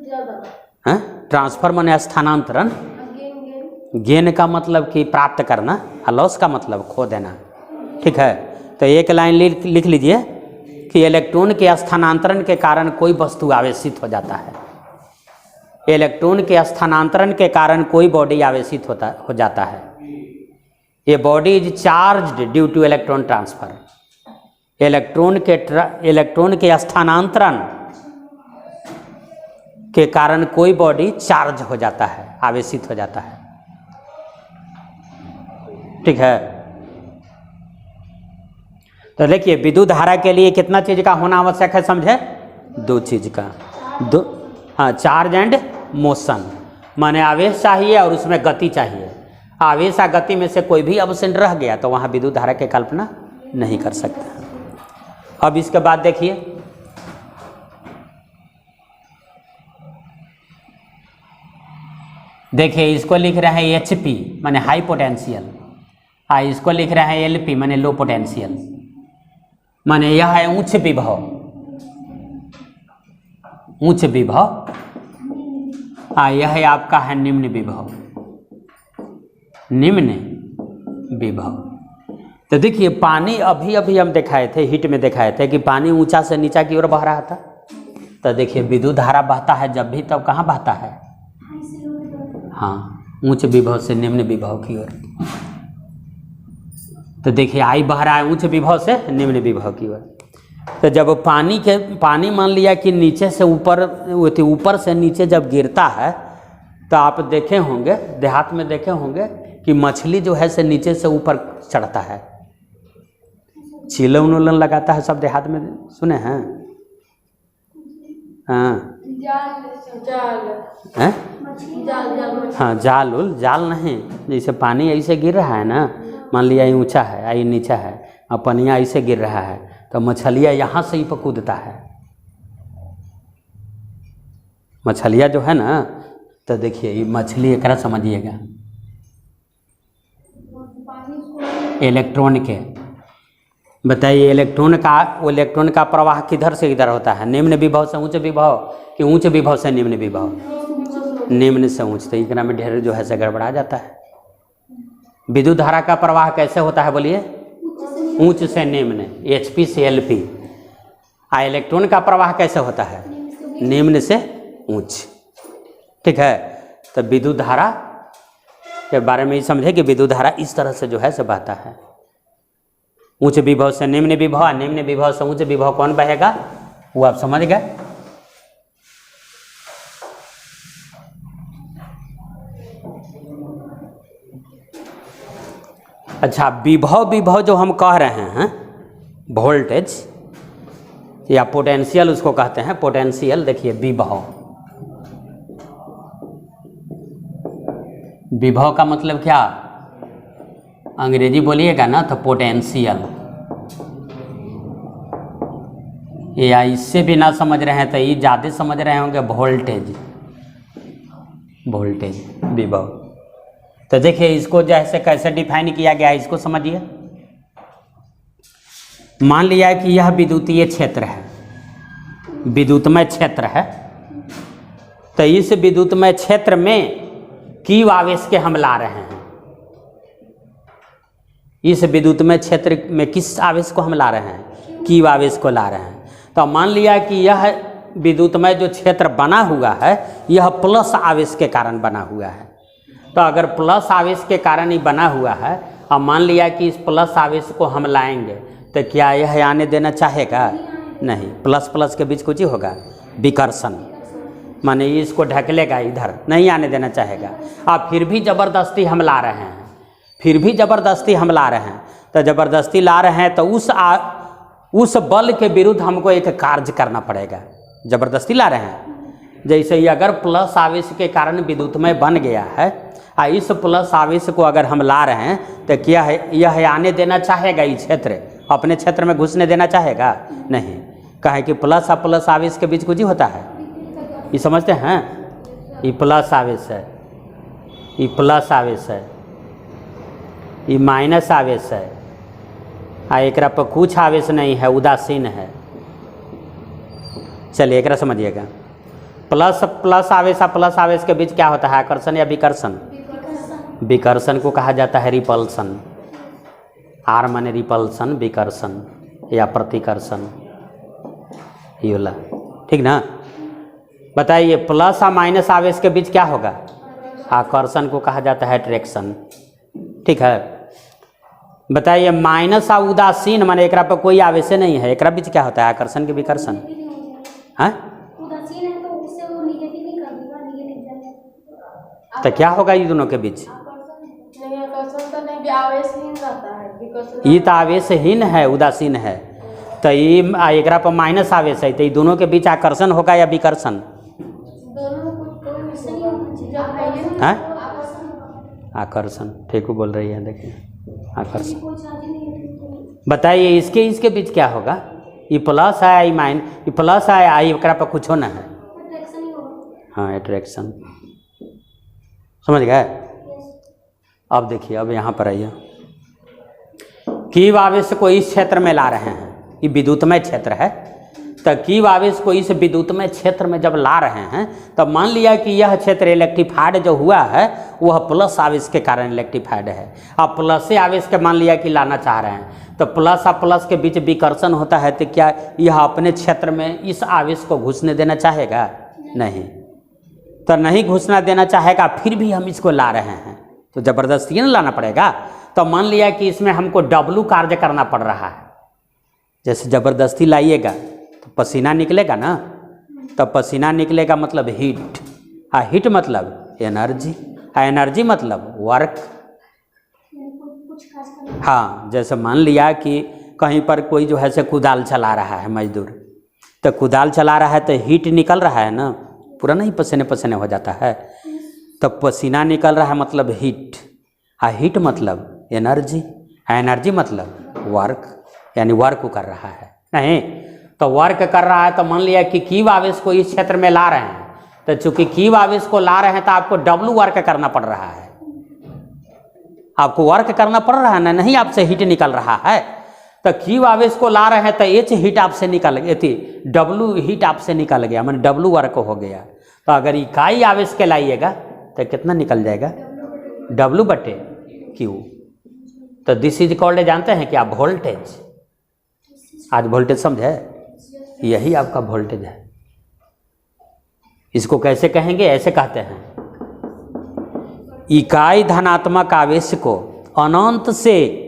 ज़्यादा हाँ, ट्रांसफ़र माने स्थानांतरण, गेन गेन का मतलब कि प्राप्त करना, और लॉस का मतलब खो देना। ठीक है। तो एक लाइन लिख लीजिए कि इलेक्ट्रॉन के स्थानांतरण के कारण कोई वस्तु आवेशित हो जाता है। इलेक्ट्रॉन के स्थानांतरण के कारण कोई बॉडी आवेशित हो जाता है। ये body is charged due two electron transfer. Electron के स्थानांतरण के कारण कोई बॉडी चार्ज हो जाता है, आवेशित हो जाता है। ठीक है। तो देखिए विद्युत धारा के लिए कितना चीज का होना आवश्यक है, समझे? 2 चीज का, हाँ, चार्ज एंड मोशन, माने आवेश चाहिए और उसमें गति चाहिए। आवेश और गति में से कोई भी अब्सेंट रह गया तो वहाँ विद्युत धारा की कल्पना नहीं कर सकते। अब इसके बाद देखिए, इसको लिख रहे हैं HP माने हाई पोटेंशियल, इसको लिख रहे हैं LP माने लो पोटेंशियल, माने यह है उच्च विभव, यह है आपका है निम्न विभव। तो देखिए पानी अभी हम दिखाए थे, हीट में दिखाए थे कि पानी ऊंचा से नीचा की ओर बह रहा था। तो देखिए विद्युत धारा बहता है जब भी, तब कहाँ बहता है? हाँ, उच्च विभव से निम्न विभव की ओर। तो देखिए आई बह रहा है उच्च विभव से निम्न विभव की ओर। तो जब पानी मान लिया कि नीचे से ऊपर से नीचे जब गिरता है, तो आप देखे होंगे, देहात में देखे होंगे कि मछली जो है से नीचे से ऊपर चढ़ता है, छिलन उलन लगाता है, सब देहात में सुने हैं? हाँ, जाल नहीं, जैसे पानी ऐसे गिर रहा है ना, मान लिया ये ऊंचा है, ये नीचा है, और पनिया ऐसे गिर रहा है, तो मछलियाँ यहाँ से ही पर कूदता है। मछलियाँ जो है ना, तो देखिए ये मछली एक समझिएगा, इलेक्ट्रॉन के, बताइए इलेक्ट्रॉन का प्रवाह किधर से इधर होता है? निम्न विभव से उच्च विभव कि उच्च विभव से निम्न विभव? निम्न से उच्च। तो एकरा में ढेर जो है से गड़बड़ा जाता है। विद्युत धारा का प्रवाह कैसे होता है बोलिए? उच्च से निम्न, HP से LP। इलेक्ट्रॉन का प्रवाह कैसे होता है? निम्न से उच्च। ठीक है। तो विद्युत धारा के बारे में ही समझे कि विद्युत धारा इस तरह से जो है से बहता है, उच्च विभव से निम्न विभव, निम्न विभव से उच्च विभव कौन बहेगा वो आप समझ गए। अच्छा, विभव जो हम कह रहे हैं वोल्टेज या पोटेंशियल उसको कहते हैं, पोटेंशियल। देखिए विभव का मतलब क्या, अंग्रेजी बोलिएगा ना तो पोटेंशियल। या इससे भी ना समझ रहे हैं तो ये ज़्यादा समझ रहे होंगे वोल्टेज विभव। तो देखिए इसको जैसे कैसे डिफाइन किया गया है इसको समझिए। मान लिया कि यह विद्युतीय क्षेत्र है, विद्युतमय क्षेत्र है। तो इस विद्युतमय क्षेत्र में Q आवेश के हम ला रहे हैं। इस विद्युतमय क्षेत्र में किस आवेश को हम ला रहे हैं? Q आवेश को ला रहे हैं। तो मान लिया कि यह विद्युतमय जो क्षेत्र बना हुआ है यह प्लस आवेश के कारण बना हुआ है। तो अगर प्लस आवेश के कारण ही बना हुआ है और मान लिया कि इस प्लस आवेश को हम लाएंगे तो क्या यह आने देना चाहेगा? नहीं। प्लस प्लस के बीच कुछ ही होगा, विकर्षण, माने इसको ढकेलेगा, इधर नहीं आने देना चाहेगा। अब फिर भी ज़बरदस्ती हम ला रहे हैं, तो ज़बरदस्ती ला रहे हैं तो उस बल के विरुद्ध हमको एक कार्य करना पड़ेगा। ज़बरदस्ती ला रहे हैं, जैसे ही अगर प्लस आवेश के कारण विद्युतमय बन गया है और इस प्लस आवेश को अगर हम ला रहे हैं तो क्या है यह आने देना चाहेगा? ये क्षेत्र अपने क्षेत्र में घुसने देना चाहेगा? नहीं। कहे कि प्लस और प्लस आवेश के बीच कुछ ही होता है, ये समझते हैं? ये प्लस आवेश है, ये प्लस आवेश है, ये माइनस आवेश है, आ एकरा पर कुछ आवेश नहीं है, उदासीन है। चलिए एकरा समझिएगा। प्लस आवेश और प्लस आवेश के बीच क्या होता है? आकर्षण या विकर्षण? विकर्षण को कहा जाता है रिपल्सन। आर माने रिपल्सन, विकर्षण या प्रतिकर्षण, ये वाला, ठीक ना? बताइए प्लस और माइनस आवेश के बीच क्या होगा? आकर्षण को कहा जाता है अट्रैक्शन, ठीक है? बताइए माइनस और उदासीन माने एकरा पर कोई आवेश नहीं है, एकरा बीच क्या होता है? आकर्षण के विकर्षण। हाँ, उदासीन है तो उससे वो निगेटिव नहीं कर देगा, निगेटिव तो क्या होगा ये दोनों के बीच? नहीं, आकर्षण तो नहीं, आवेशहीन रहता है, विकर्षण। ये तो आवेशहीन है, उदासीन है। तो ये एकरा पर माइनस आवेश है, तो ये दोनों के बीच आकर्षण होगा या विकर्षण? दोनों कोई मिश्रण नहीं होना चाहिए। हाँ, आकर्षण, ठीक बोल रही है। देखिए आकर्षण। बताइए इसके बीच क्या होगा? ये प्लस है, ये माइन, ये प्लस है, आई एकरा पर कुछ होना है। हाँ, अट्रैक्शन, समझ गए? अब देखिए, अब यहाँ पर आइए। Q आवेश को इस क्षेत्र में ला रहे हैं, ये विद्युतमय क्षेत्र है। तो Q आवेश को इस विद्युतमय क्षेत्र में जब ला रहे हैं तब मान लिया कि यह क्षेत्र इलेक्ट्रीफाइड जो हुआ है वह प्लस आवेश के कारण इलेक्ट्रीफाइड है। अब प्लस आवेश के मान लिया कि लाना चाह रहे हैं, तो प्लस और प्लस के बीच विकर्षण होता है, तो क्या यह अपने क्षेत्र में इस आवेश को घुसने देना चाहेगा? नहीं। तो नहीं घुसना देना चाहेगा, फिर भी हम इसको ला रहे हैं तो ज़बरदस्ती ना लाना पड़ेगा। तो मान लिया कि इसमें हमको W कार्य करना पड़ रहा है। जैसे ज़बरदस्ती लाइएगा तो पसीना निकलेगा ना, तो पसीना निकलेगा मतलब हीट, आ हीट मतलब एनर्जी, आ एनर्जी मतलब वर्क। हाँ, जैसे मान लिया कि कहीं पर कोई जो है से कुदाल चला रहा है मजदूर, तो कुदाल चला रहा है तो हीट निकल रहा है ना, पूरा नहीं पसीने पसीने हो जाता है। तो पसीना निकल रहा है मतलब हीट, आ हीट मतलब एनर्जी, आ एनर्जी मतलब वर्क, यानी वर्क कर रहा है। नहीं तो वर्क कर रहा है, तो मान लिया कि Q आवेश को इस क्षेत्र में ला रहे हैं, तो चूंकि Q आवेश को ला रहे हैं तो आपको W वर्क करना पड़ रहा है। आपको वर्क करना पड़ रहा है ना, नहीं आपसे हीट निकल रहा है। तो Q आवेश को ला रहे हैं तो H हीट आपसे निकल गई थी, W हीट आपसे निकल गया, मैंने W वर्क हो गया। तो अगर इकाई आवेश के लाइएगा तो कितना निकल जाएगा? W/Q। तो दिस इज कॉल्ड, जानते हैं क्या? वोल्टेज। आज वोल्टेज समझे? यही आपका वोल्टेज है। इसको कैसे कहेंगे? ऐसे कहते हैं, इकाई धनात्मक आवेश को अनंत से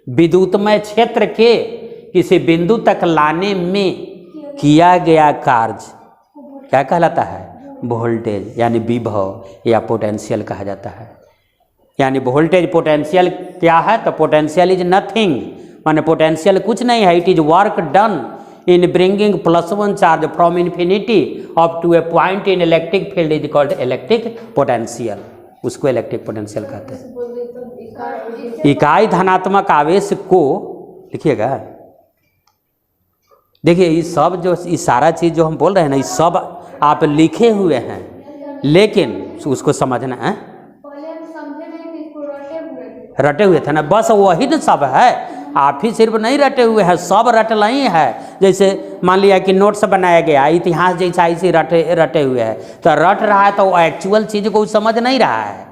विद्युतमय क्षेत्र के किसी बिंदु तक लाने में किया गया कार्य क्या कहलाता है? वोल्टेज, यानी विभव या पोटेंशियल कहा जाता है। यानी वोल्टेज पोटेंशियल क्या है, तो पोटेंशियल इज नथिंग, माने पोटेंशियल कुछ नहीं है, it is work done in bringing +1 charge from infinity up to a point in electric field is called electric potential, उसको इलेक्ट्रिक पोटेंशियल कहते हैं। इकाई धनात्मक आवेश को लिखिएगा, देखिए ये सब जो ये सारा चीज़ जो हम बोल रहे हैं ना, ये सब आप लिखे हुए हैं, लेकिन उसको समझना है। पहले हम समझे नहीं थे, इसको रटे हुए थे ना, बस वही तो सब है, आप ही सिर्फ नहीं रटे हुए हैं, सब रटल ही है। जैसे मान लिया कि नोट्स बनाया गया, इतिहास जैसा ऐसे रटे हुए है, तो रट रहा है तो एक्चुअल चीज़ को समझ नहीं रहा है,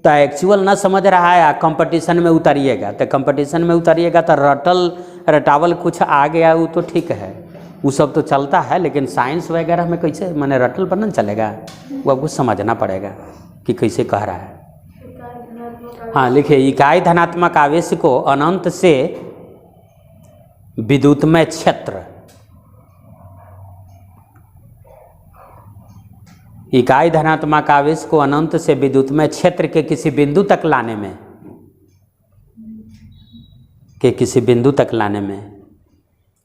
तो एक्चुअल ना समझ रहा है, कंपटीशन में उतरिएगा, तो कंपटीशन में उतरिएगा तो रटावल कुछ आ गया वो तो ठीक है, वो सब तो चलता है, लेकिन साइंस वगैरह में कैसे माने रटल पर नहीं चलेगा, वो आपको समझना पड़ेगा कि कैसे कह रहा है। हाँ लिखिए, इकाई धनात्मक आवेश को अनंत से विद्युतमय क्षेत्र, इकाई धनात्मक आवेश को अनंत से विद्युतमय क्षेत्र के किसी बिंदु तक लाने में,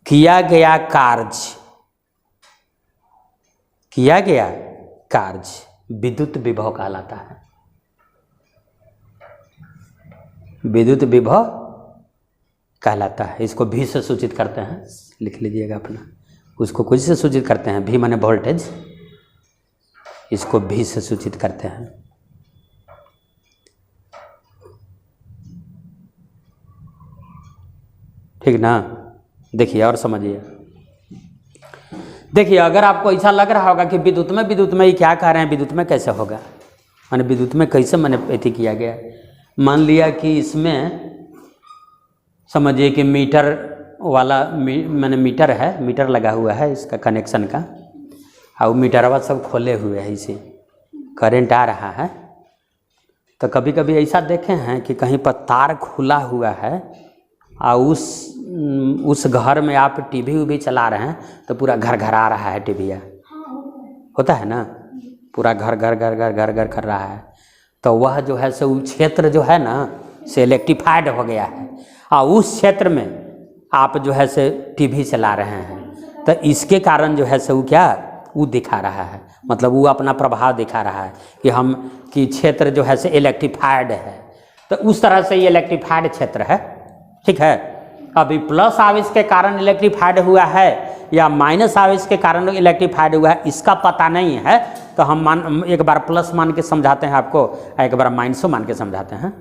किया गया कार्य विद्युत विभव कहलाता है। विद्युत विभव कहलाता है, इसको भी से सूचित करते हैं, लिख लीजिएगा अपना, उसको कुछ से सूचित करते हैं, भी माने वोल्टेज, इसको भी से सूचित करते हैं। ठीक ना, देखिए और समझिए। देखिए अगर आपको ऐसा लग रहा होगा कि विद्युत में ये क्या कह रहे हैं, विद्युत में कैसे होगा, माने विद्युत में कैसे मैंने एथी किया गया, मान लिया कि इसमें समझिए कि मीटर वाला मैंने मीटर है, मीटर लगा हुआ है इसका कनेक्शन का, और मीटरवा सब खोले हुए हैं, इसे करंट आ रहा है, तो कभी कभी ऐसा देखे हैं कि कहीं पर तार खुला हुआ है और उस घर में आप टीवी भी चला रहे हैं तो पूरा घर घर आ रहा है, टीवी होता है ना, पूरा घर घर घर घर घर घर कर रहा है, तो वह जो है सो क्षेत्र जो है ना से इलेक्ट्रीफाइड हो गया है, और उस क्षेत्र में आप जो है से टीवी चला रहे हैं, तो इसके कारण जो है सो क्या वो दिखा रहा है, मतलब वो अपना प्रभाव दिखा रहा है कि क्षेत्र जो है से इलेक्ट्रीफाइड है, तो उस तरह से ये इलेक्ट्रीफाइड क्षेत्र है। ठीक है, अभी प्लस आवेश के कारण इलेक्ट्रीफाइड हुआ है या माइनस आवेश के कारण इलेक्ट्रीफाइड हुआ है, इसका पता नहीं है, तो हम एक बार प्लस मान के समझाते हैं आपको, एक बार माइनसो मान के समझाते हैं।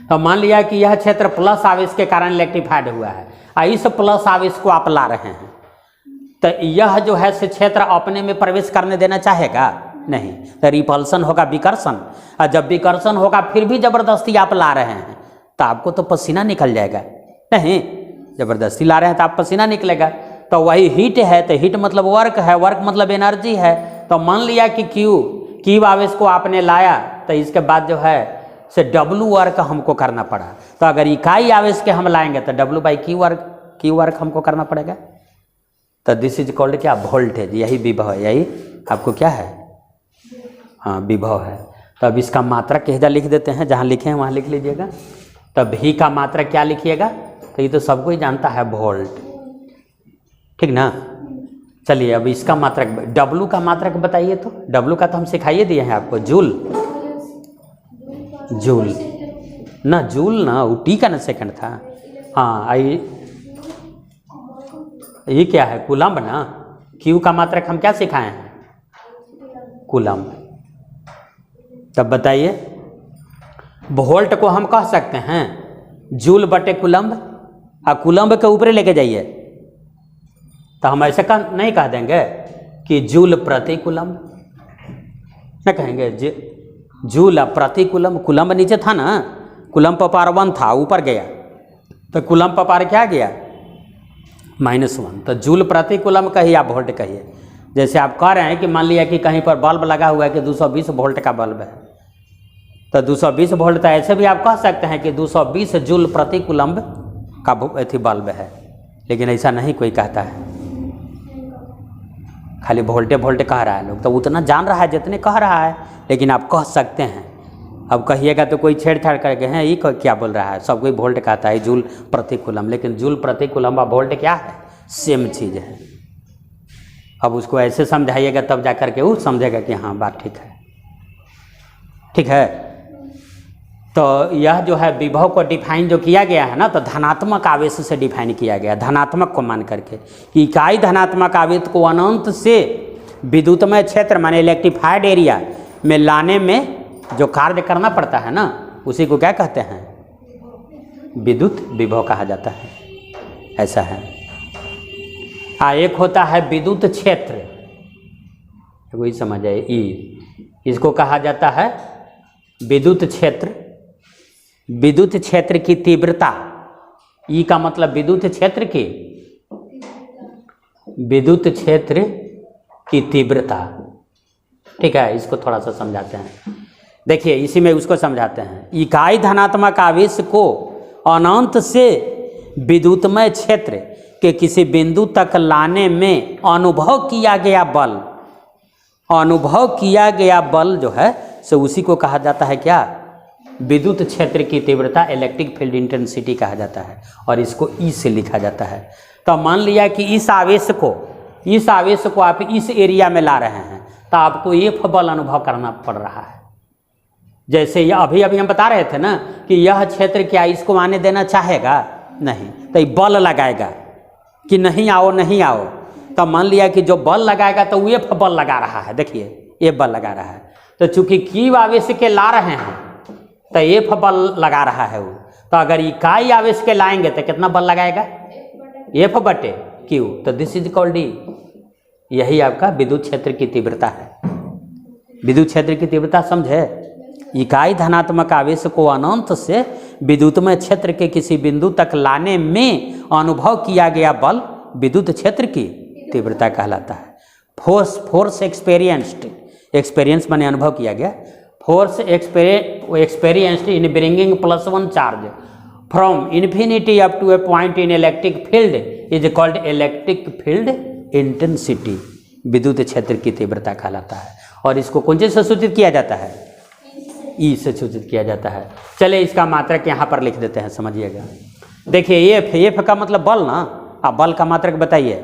तो मान लिया कि यह क्षेत्र प्लस आवेश के कारण इलेक्ट्रीफाइड हुआ है, और इस प्लस आवेश को आप ला रहे हैं, तो यह जो है से क्षेत्र अपने में प्रवेश करने देना चाहेगा नहीं, तो रिपल्सन होगा, विकर्षण, और जब विकर्षण होगा फिर भी जबरदस्ती आप ला रहे हैं तो आपको तो पसीना निकल जाएगा, नहीं जबरदस्ती ला रहे हैं तो आप पसीना निकलेगा, तो वही हीट है, तो हीट मतलब वर्क है, वर्क मतलब एनर्जी है, तो मान लिया कि क्यू आवेश को आपने लाया, तो इसके बाद जो है से डब्लू वर्क हमको करना पड़ा, तो अगर इकाई आवेश के हम लाएंगे तो क्यू वर्क हमको करना पड़ेगा, तो दिस इज कॉल्ड क्या, वोल्टेज, यही विभव है, यही आपको क्या है, हाँ विभव है। तो अब इसका मात्रक इधर लिख देते हैं, जहाँ लिखे हैं वहाँ लिख लीजिएगा, तो भी का मात्रक क्या लिखिएगा, तो ये तो सबको ही जानता है वोल्ट, ठीक ना। चलिए अब इसका मात्रक, डब्लू का मात्रक बताइए, तो डब्लू का तो हम सिखाइए दिए हैं आपको, जूल ना, जूल ना, वो टी का ना सेकंड था, हाँ ये क्या है, कूलम्ब ना, क्यू का मात्रक हम क्या सिखाए हैं, कूलम्ब। तब बताइए, वोल्ट को हम कह सकते हैं जूल बटे कूलम्ब, और कूलम्ब के ऊपर लेके जाइए तो हम ऐसे नहीं कह देंगे कि जूल प्रति कूलम्ब, क्या कहेंगे, जूल प्रति कूलम्ब, कूलम्ब नीचे था ना, कूलम्ब पार 1 था, ऊपर गया तो कूलम्ब पार क्या गया, -1, तो जूल प्रति कूलम्ब कहिए, आप वोल्ट कहिए। जैसे आप कह रहे हैं कि मान लिया कि कहीं पर बल्ब लगा हुआ है कि 220 वोल्ट का बल्ब है, तो 220 वोल्ट, तो ऐसे भी आप कह सकते हैं कि 220 जूल प्रति कूलम्ब का बल्ब है, लेकिन ऐसा नहीं कोई कहता है, खाली वोल्टे वोल्टे कह रहा है लोग, तो उतना जान रहा है जितने कह रहा है, लेकिन आप कह सकते हैं। अब कहिएगा तो कोई छेड़छाड़ करके हैं ये क्या बोल रहा है, सब कोई वोल्ट कहता है जूल प्रति कूलम, लेकिन जूल प्रति कूलम व वोल्ट क्या है, सेम चीज़ है। अब उसको ऐसे समझाइएगा तब जा करके वो समझेगा कि हाँ बात ठीक है, ठीक है। तो यह जो है विभव को डिफाइन जो किया गया है ना, तो धनात्मक आवेश से डिफाइन किया गया, धनात्मक को मान करके कि इकाई धनात्मक आवेश को अनंत से विद्युतमय क्षेत्र माने इलेक्ट्रिफाइड एरिया में लाने में जो कार्य करना पड़ता है ना, उसी को क्या कहते हैं, विद्युत विभव कहा जाता है। ऐसा है। एक होता है विद्युत क्षेत्र, वही समझ आए, इसको कहा जाता है विद्युत क्षेत्र। विद्युत क्षेत्र की तीव्रता, ई का मतलब विद्युत क्षेत्र की, विद्युत क्षेत्र की तीव्रता, ठीक है। इसको थोड़ा सा समझाते हैं, देखिए इसी में उसको समझाते हैं। इकाई धनात्मक आवेश को अनंत से विद्युतमय क्षेत्र के किसी बिंदु तक लाने में अनुभव किया गया बल, अनुभव किया गया बल जो है सो उसी को कहा जाता है क्या, विद्युत क्षेत्र की तीव्रता, इलेक्ट्रिक फील्ड इंटेंसिटी कहा जाता है, और इसको ई से लिखा जाता है। तो मान लिया कि इस आवेश को आप इस एरिया में ला रहे हैं, तो आपको एफ बल अनुभव करना पड़ रहा है। जैसे ये अभी हम बता रहे थे ना कि यह क्षेत्र क्या इसको आने देना चाहेगा, नहीं, तो ये बल लगाएगा कि नहीं आओ नहीं आओ। तो मान लिया कि जो बल लगाएगा तो एफ बल लगा रहा है, देखिए एफ बल लगा रहा है। तो चूंकि क्यू आवेश के ला रहे हैं तो एफ बल लगा रहा है वो, तो अगर इकाई आवेश के लाएंगे तो कितना बल लगाएगा, एफ बटे क्यू। तो दिस इज कॉल्ड डी। यही आपका विद्युत क्षेत्र की तीव्रता है। विद्युत क्षेत्र की तीव्रता समझे, इकाई धनात्मक आवेश को अनंत से विद्युतमय क्षेत्र के किसी बिंदु तक लाने में अनुभव किया गया बल विद्युत क्षेत्र की तीव्रता कहलाता है। फोर्स एक्सपीरियंस माने अनुभव किया गया, force experienced in bringing +1 charge from infinity up to a point in electric field is called electric field intensity. विद्युत क्षेत्र की तीव्रता कहलाता है, और इसको कौन से सूचित किया जाता है, ई से सूचित किया जाता है। चले इसका मात्रक यहाँ पर लिख देते हैं, समझिएगा। देखिए एफ का मतलब बल ना, आप बल का मात्रक बताइए,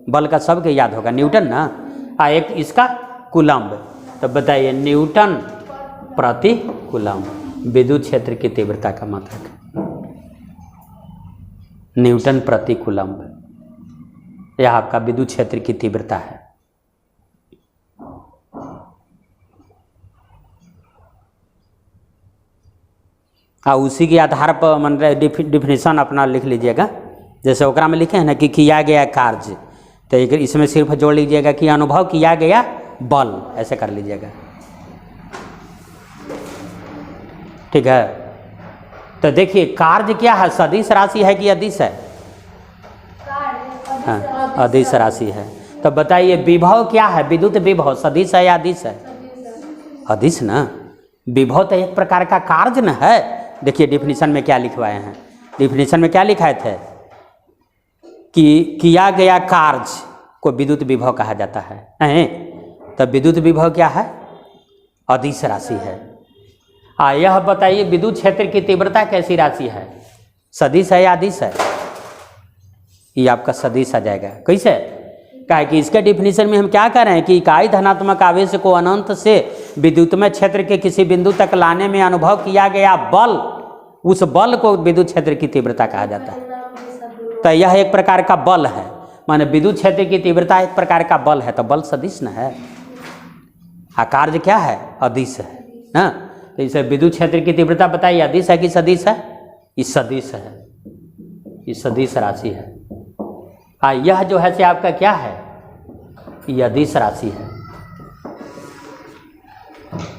बल का सबके याद होगा, न्यूटन ना। एक इसका कूलम्ब, तो बताइए न्यूटन प्रति कूलम्ब विद्युत क्षेत्र की तीव्रता का मात्रक, न्यूटन प्रति कूलम्ब, यह आपका विद्युत क्षेत्र की तीव्रता है। उसी के आधार पर मन डिफिनेशन अपना लिख लीजिएगा। जैसे ओकरा में लिखे हैं ना कि किया गया कार्य, तो एक इसमें सिर्फ जोड़ लीजिएगा कि अनुभव किया गया बल, ऐसे कर लीजिएगा, ठीक है। तो देखिए कार्य क्या है, सदिश राशि है कि अदिश है, हाँ अदिश राशि है। तो बताइए विभव क्या है, विद्युत विभव सदिश है या अदिश है, अदिश ना। विभव तो एक प्रकार का कार्य न है। देखिए डिफिनीशन में क्या लिखवाए हैं, डिफिनीशन में क्या लिखाए थे कि किया गया कार्य को विद्युत विभव कहा जाता है, नहीं? तो विद्युत विभव क्या है, अदिश राशि है। यह बताइए विद्युत क्षेत्र की तीव्रता कैसी राशि है, सदिश है या अदिश है, ये आपका सदिश आ जाएगा। कैसे, क्या है कि इसके डिफिनीशन में हम क्या कर रहे हैं कि इकाई धनात्मक आवेश को अनंत से विद्युतमय क्षेत्र के किसी बिंदु तक लाने में अनुभव किया गया बल, उस बल को विद्युत क्षेत्र की तीव्रता कहा जाता है। तो यह एक प्रकार का बल है, माने विद्युत क्षेत्र की तीव्रता एक प्रकार का बल है, तो बल सदिश न है। कार्य क्या है, अदिश है ना। तो इसे विद्युत क्षेत्र की तीव्रता बताइए, अदिश है कि सदिश है, ये सदिश है, ये सदिश राशि है। यह जो है से आपका क्या है, ये अदिश राशि है।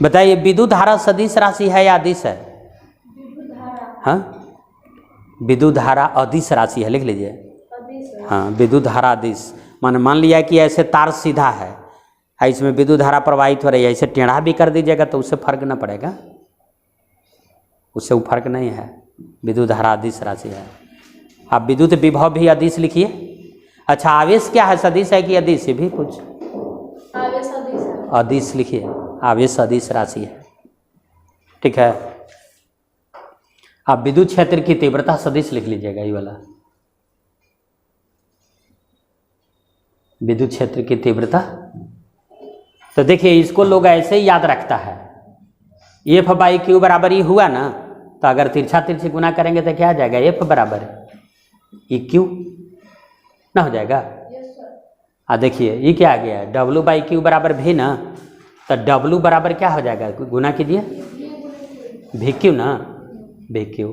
बताइए विद्युत धारा सदिश राशि है या अदिश है, हाँ विद्युत धारा अदिश राशि है, लिख लीजिए। हाँ विद्युत धारा अदिश, मान लिया कि ऐसे तार सीधा है, इसमें विद्युत धारा प्रवाहित हो रही है, ऐसे टेढ़ा भी कर दीजिएगा तो उससे फर्क न पड़ेगा, उससे वो फर्क नहीं है। विद्युत धारा अदिश राशि है। आप विद्युत विभव भी अदिश लिखिए। अच्छा आवेश क्या है, सदिश है कि अदिश, ये भी कुछ अदिश लिखिए, आवेश अदिश राशि है, ठीक है। आप विद्युत क्षेत्र की तीव्रता सदिश लिख लीजिएगा, ये वाला विद्युत क्षेत्र की तीव्रता। तो देखिए इसको लोग ऐसे ही याद रखता है, एफ बाई क्यू बराबर ई हुआ ना, तो अगर तिरछा तिरछी गुना करेंगे तो क्या आ जाएगा, एफ बराबर ई क्यू ना हो जाएगा। देखिए ये क्या आ गया, डब्लू बाई क्यू बराबर भी ना, तो डब्लू बराबर क्या हो जाएगा, गुना कीजिए भी क्यू ना, भी क्यू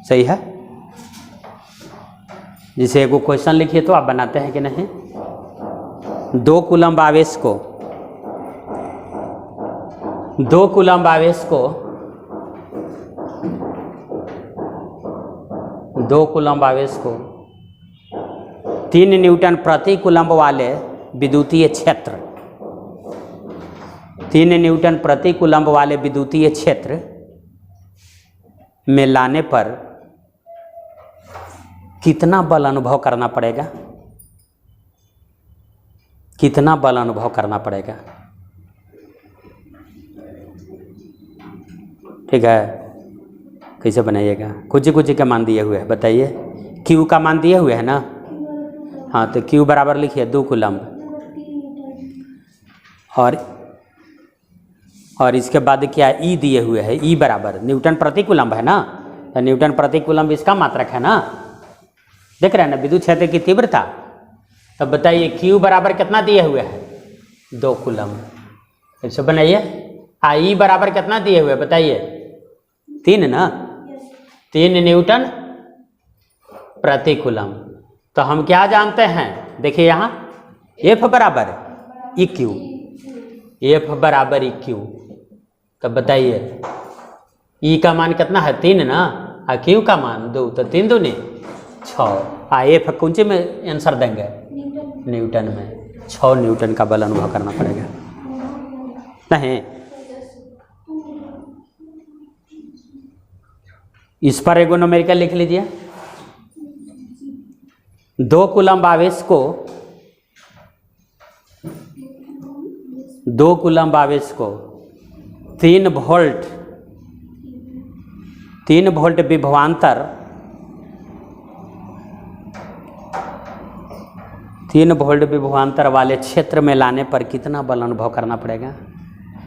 सही है। जिसे एगो क्वेश्चन लिखिए तो आप बनाते हैं कि नहीं। 2 कूलम्ब आवेश को 2 कूलम्ब आवेश को 2 कूलम्ब आवेश को 3 न्यूटन प्रति कूलम्ब वाले विद्युतीय क्षेत्र 3 न्यूटन प्रति कूलम्ब वाले विद्युतीय क्षेत्र में लाने पर कितना बल अनुभव करना पड़ेगा, कितना बल अनुभव करना पड़ेगा, ठीक है। कैसे बनाइएगा, कुछ का मान दिए हुए है, बताइए। क्यू का मान दिए हुए है ना, हाँ, तो क्यू बराबर लिखिए 2 कूलम्ब, और इसके बाद क्या ई दिए हुए है, ई बराबर न्यूटन प्रति कूलम्ब है ना, तो न्यूटन प्रति कूलम्ब इसका मात्रक है ना, देख रहे हैं ना विद्युत क्षेत्र की तीव्रता। तब बताइए क्यू बराबर कितना दिए हुए है, 2 कूलम्ब, ऐसे बनाइए। ई बराबर कितना दिए हुए बताइए, 3 ना, 3 न्यूटन प्रति कूलम्ब। तो हम क्या जानते हैं, देखिए यहाँ एफ बराबर ई क्यू, एफ बराबर ई क्यू। तब बताइए ई का मान कितना है, 3 ना, क्यू का मान 2, तो 3 दूनी 6। एफ कौन सी में आंसर देंगे, न्यूटन में। 6 न्यूटन का बल अनुभव करना पड़ेगा नहीं। इस पर एगो न्यूमेरिकल लिख लीजिए। 2 कूलम्ब आवेश को 2 कूलम्ब आवेश को 3 वोल्ट विभवांतर 3 वोल्ट विभवांतर वाले क्षेत्र में लाने पर कितना बल अनुभव करना पड़ेगा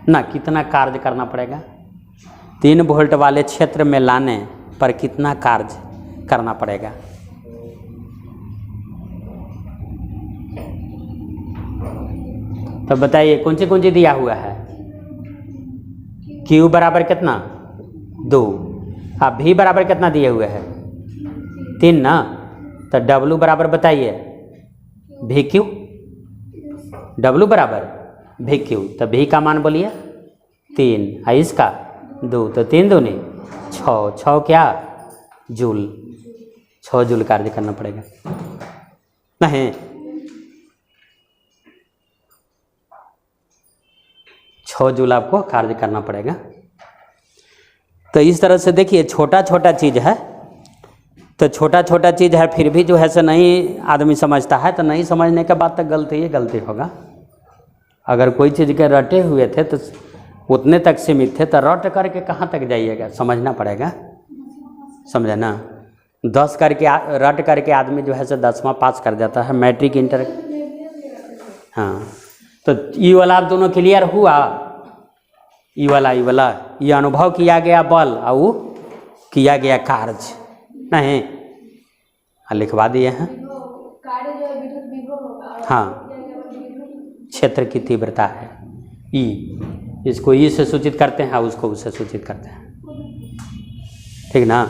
ना, कितना कार्य करना पड़ेगा। 3 वोल्ट वाले क्षेत्र में लाने पर कितना कार्य करना पड़ेगा। तो बताइए कौन सी दिया हुआ है, Q बराबर कितना 2, अब V बराबर कितना दिए हुए है 3 ना, तो W बराबर बताइए भी क्यू, W बराबर भी क्यू, तो V का मान बोलिए 3, इसका 2, तो 3 दूनी 6, 6 क्या जूल, 6 जूल कार्य करना पड़ेगा नहीं। 6 जूल आपको कार्य करना पड़ेगा। तो इस तरह से देखिए छोटा छोटा चीज़ है, तो छोटा छोटा चीज़ है फिर भी जो है से नहीं आदमी समझता है, तो नहीं समझने के बाद तक गलती होगा। अगर कोई चीज़ के रटे हुए थे तो उतने तक सीमित थे, तो रट करके कहाँ तक जाइएगा, समझना पड़ेगा, समझे ना। 10 करके रट करके आदमी जो है से 10वां पास कर जाता है, मैट्रिक इंटर। हाँ, तो ये वाला आप दोनों क्लियर हुआ, ये वाला ये अनुभव किया गया बल और वो किया गया कार्य नहीं, लिखवा दिए हैं। कार्य जो विद्युत विभव होगा, हाँ, क्षेत्र की तीव्रता है ई, इसको ई से सूचित करते हैं, उसको उससे सूचित करते हैं, ठीक ना।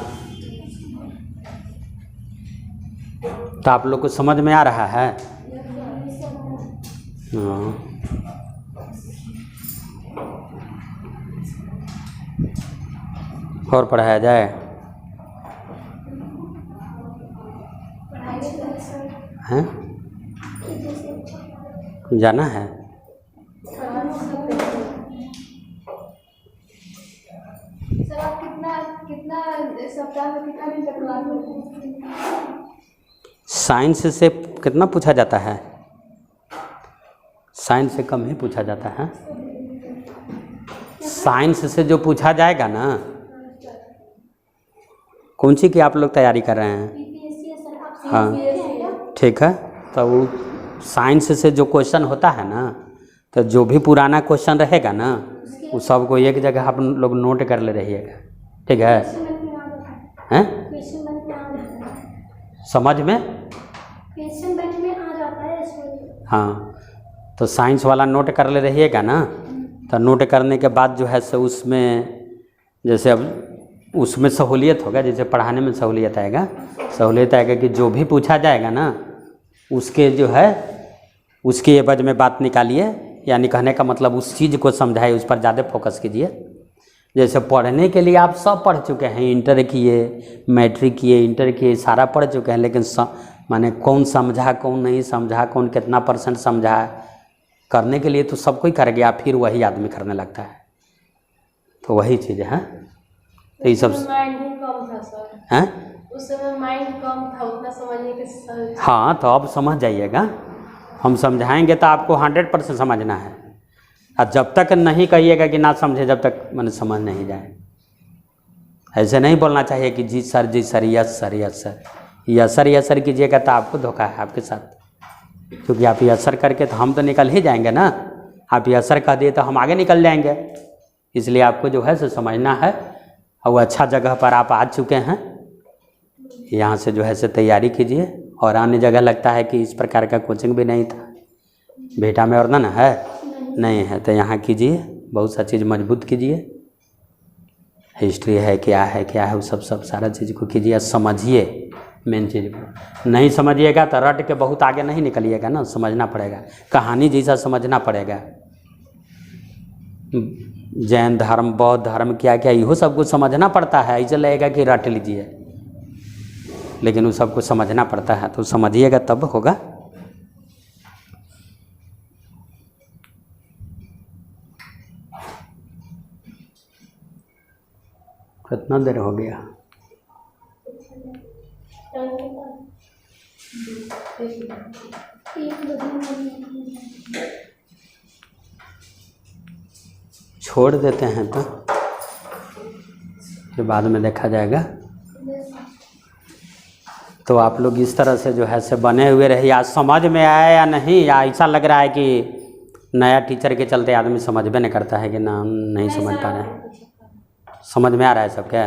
तो आप लोग को समझ में आ रहा है। हाँ, और पढ़ाया जाए हैं, जाना है। सर आप कितना सप्ताह में कितना दिन तक क्लास लेते हैं? साइंस से कितना पूछा जाता है, साइंस से कम ही पूछा जाता है। साइंस से जो पूछा जाएगा ना, कौन सी की आप लोग तैयारी कर रहे हैं? बीपीएससी है सर। आप हाँ। सीपीएससी है क्या? ठीक है, तो वो साइंस से जो क्वेश्चन होता है ना, तो जो भी पुराना क्वेश्चन रहेगा ना, वो सबको एक जगह आप लोग नोट कर ले रहिएगा, ठीक है? क्वेश्चन बैंक में आ जाता है। हैं? क्वेश्चन बैंक में आ जाता है। समझ में? क्वेश्चन बैंक में आ जाता है इसमें। हाँ, तो साइंस वाला नोट कर ले रहिएगा ना, तो नोट करने के बाद जो है सो उसमें जैसे अब उसमें सहूलियत होगा, जैसे पढ़ाने में सहूलियत आएगा कि जो भी पूछा जाएगा ना उसके जो है उसके एवज में बात निकालिए, यानी कहने का मतलब उस चीज़ को समझाइए, उस पर ज़्यादा फोकस कीजिए। जैसे पढ़ने के लिए आप सब पढ़ चुके हैं, इंटर किए, मैट्रिक किए, इंटर किए, सारा पढ़ चुके हैं, लेकिन माने कौन समझा कौन नहीं समझा, कौन कितना % समझा, करने के लिए तो सब कोई कर गया, फिर वही आदमी करने लगता है। तो वही चीज़ है। तो ये सब माइंड ही कम था सर, हैं? उस समय माइंड कम था उतना समझने के हाँ, तो अब समझ जाइएगा, हम समझाएंगे तो आपको 100% समझना है। और जब तक नहीं कहिएगा कि ना समझे, जब तक मैंने समझ नहीं जाए। ऐसे नहीं बोलना चाहिए कि जी sir yes sir, yes sir कीजिएगा तो आपको धोखा है आपके साथ, क्योंकि आप यस सर करके तो हम तो निकल ही जाएंगे ना। आप यस सर कह दिए तो हम आगे निकल जाएंगे। इसलिए आपको जो है सो समझना है, और वो अच्छा जगह पर आप आ चुके हैं, यहाँ से जो है सो तैयारी कीजिए। और अन्य जगह लगता है कि इस प्रकार का कोचिंग भी नहीं था, बेटा में और ना है, नहीं है, तो यहाँ कीजिए, बहुत सा चीज़ मजबूत कीजिए। हिस्ट्री है क्या है वो सब सारा चीज़ को कीजिए, समझिए। मेन चीज़ को नहीं समझिएगा तो रट के बहुत आगे नहीं निकलिएगा ना, समझना पड़ेगा, कहानी जैसा समझना पड़ेगा। जैन धर्म, बौद्ध धर्म, क्या इहो सब कुछ समझना पड़ता है। ऐसे लगेगा कि रट लीजिए, लेकिन वो सब कुछ समझना पड़ता है, तो समझिएगा तब होगा। कितना देर हो गया? छोड़ देते हैं तो फिर बाद में देखा जाएगा। तो आप लोग इस तरह से जो है से बने हुए रहिए। आज समझ में आया या नहीं, या ऐसा लग रहा है कि नया टीचर के चलते आदमी समझ भी नहीं करता है कि ना नहीं समझ पा रहे हैं? समझ में आ रहा है सब क्या?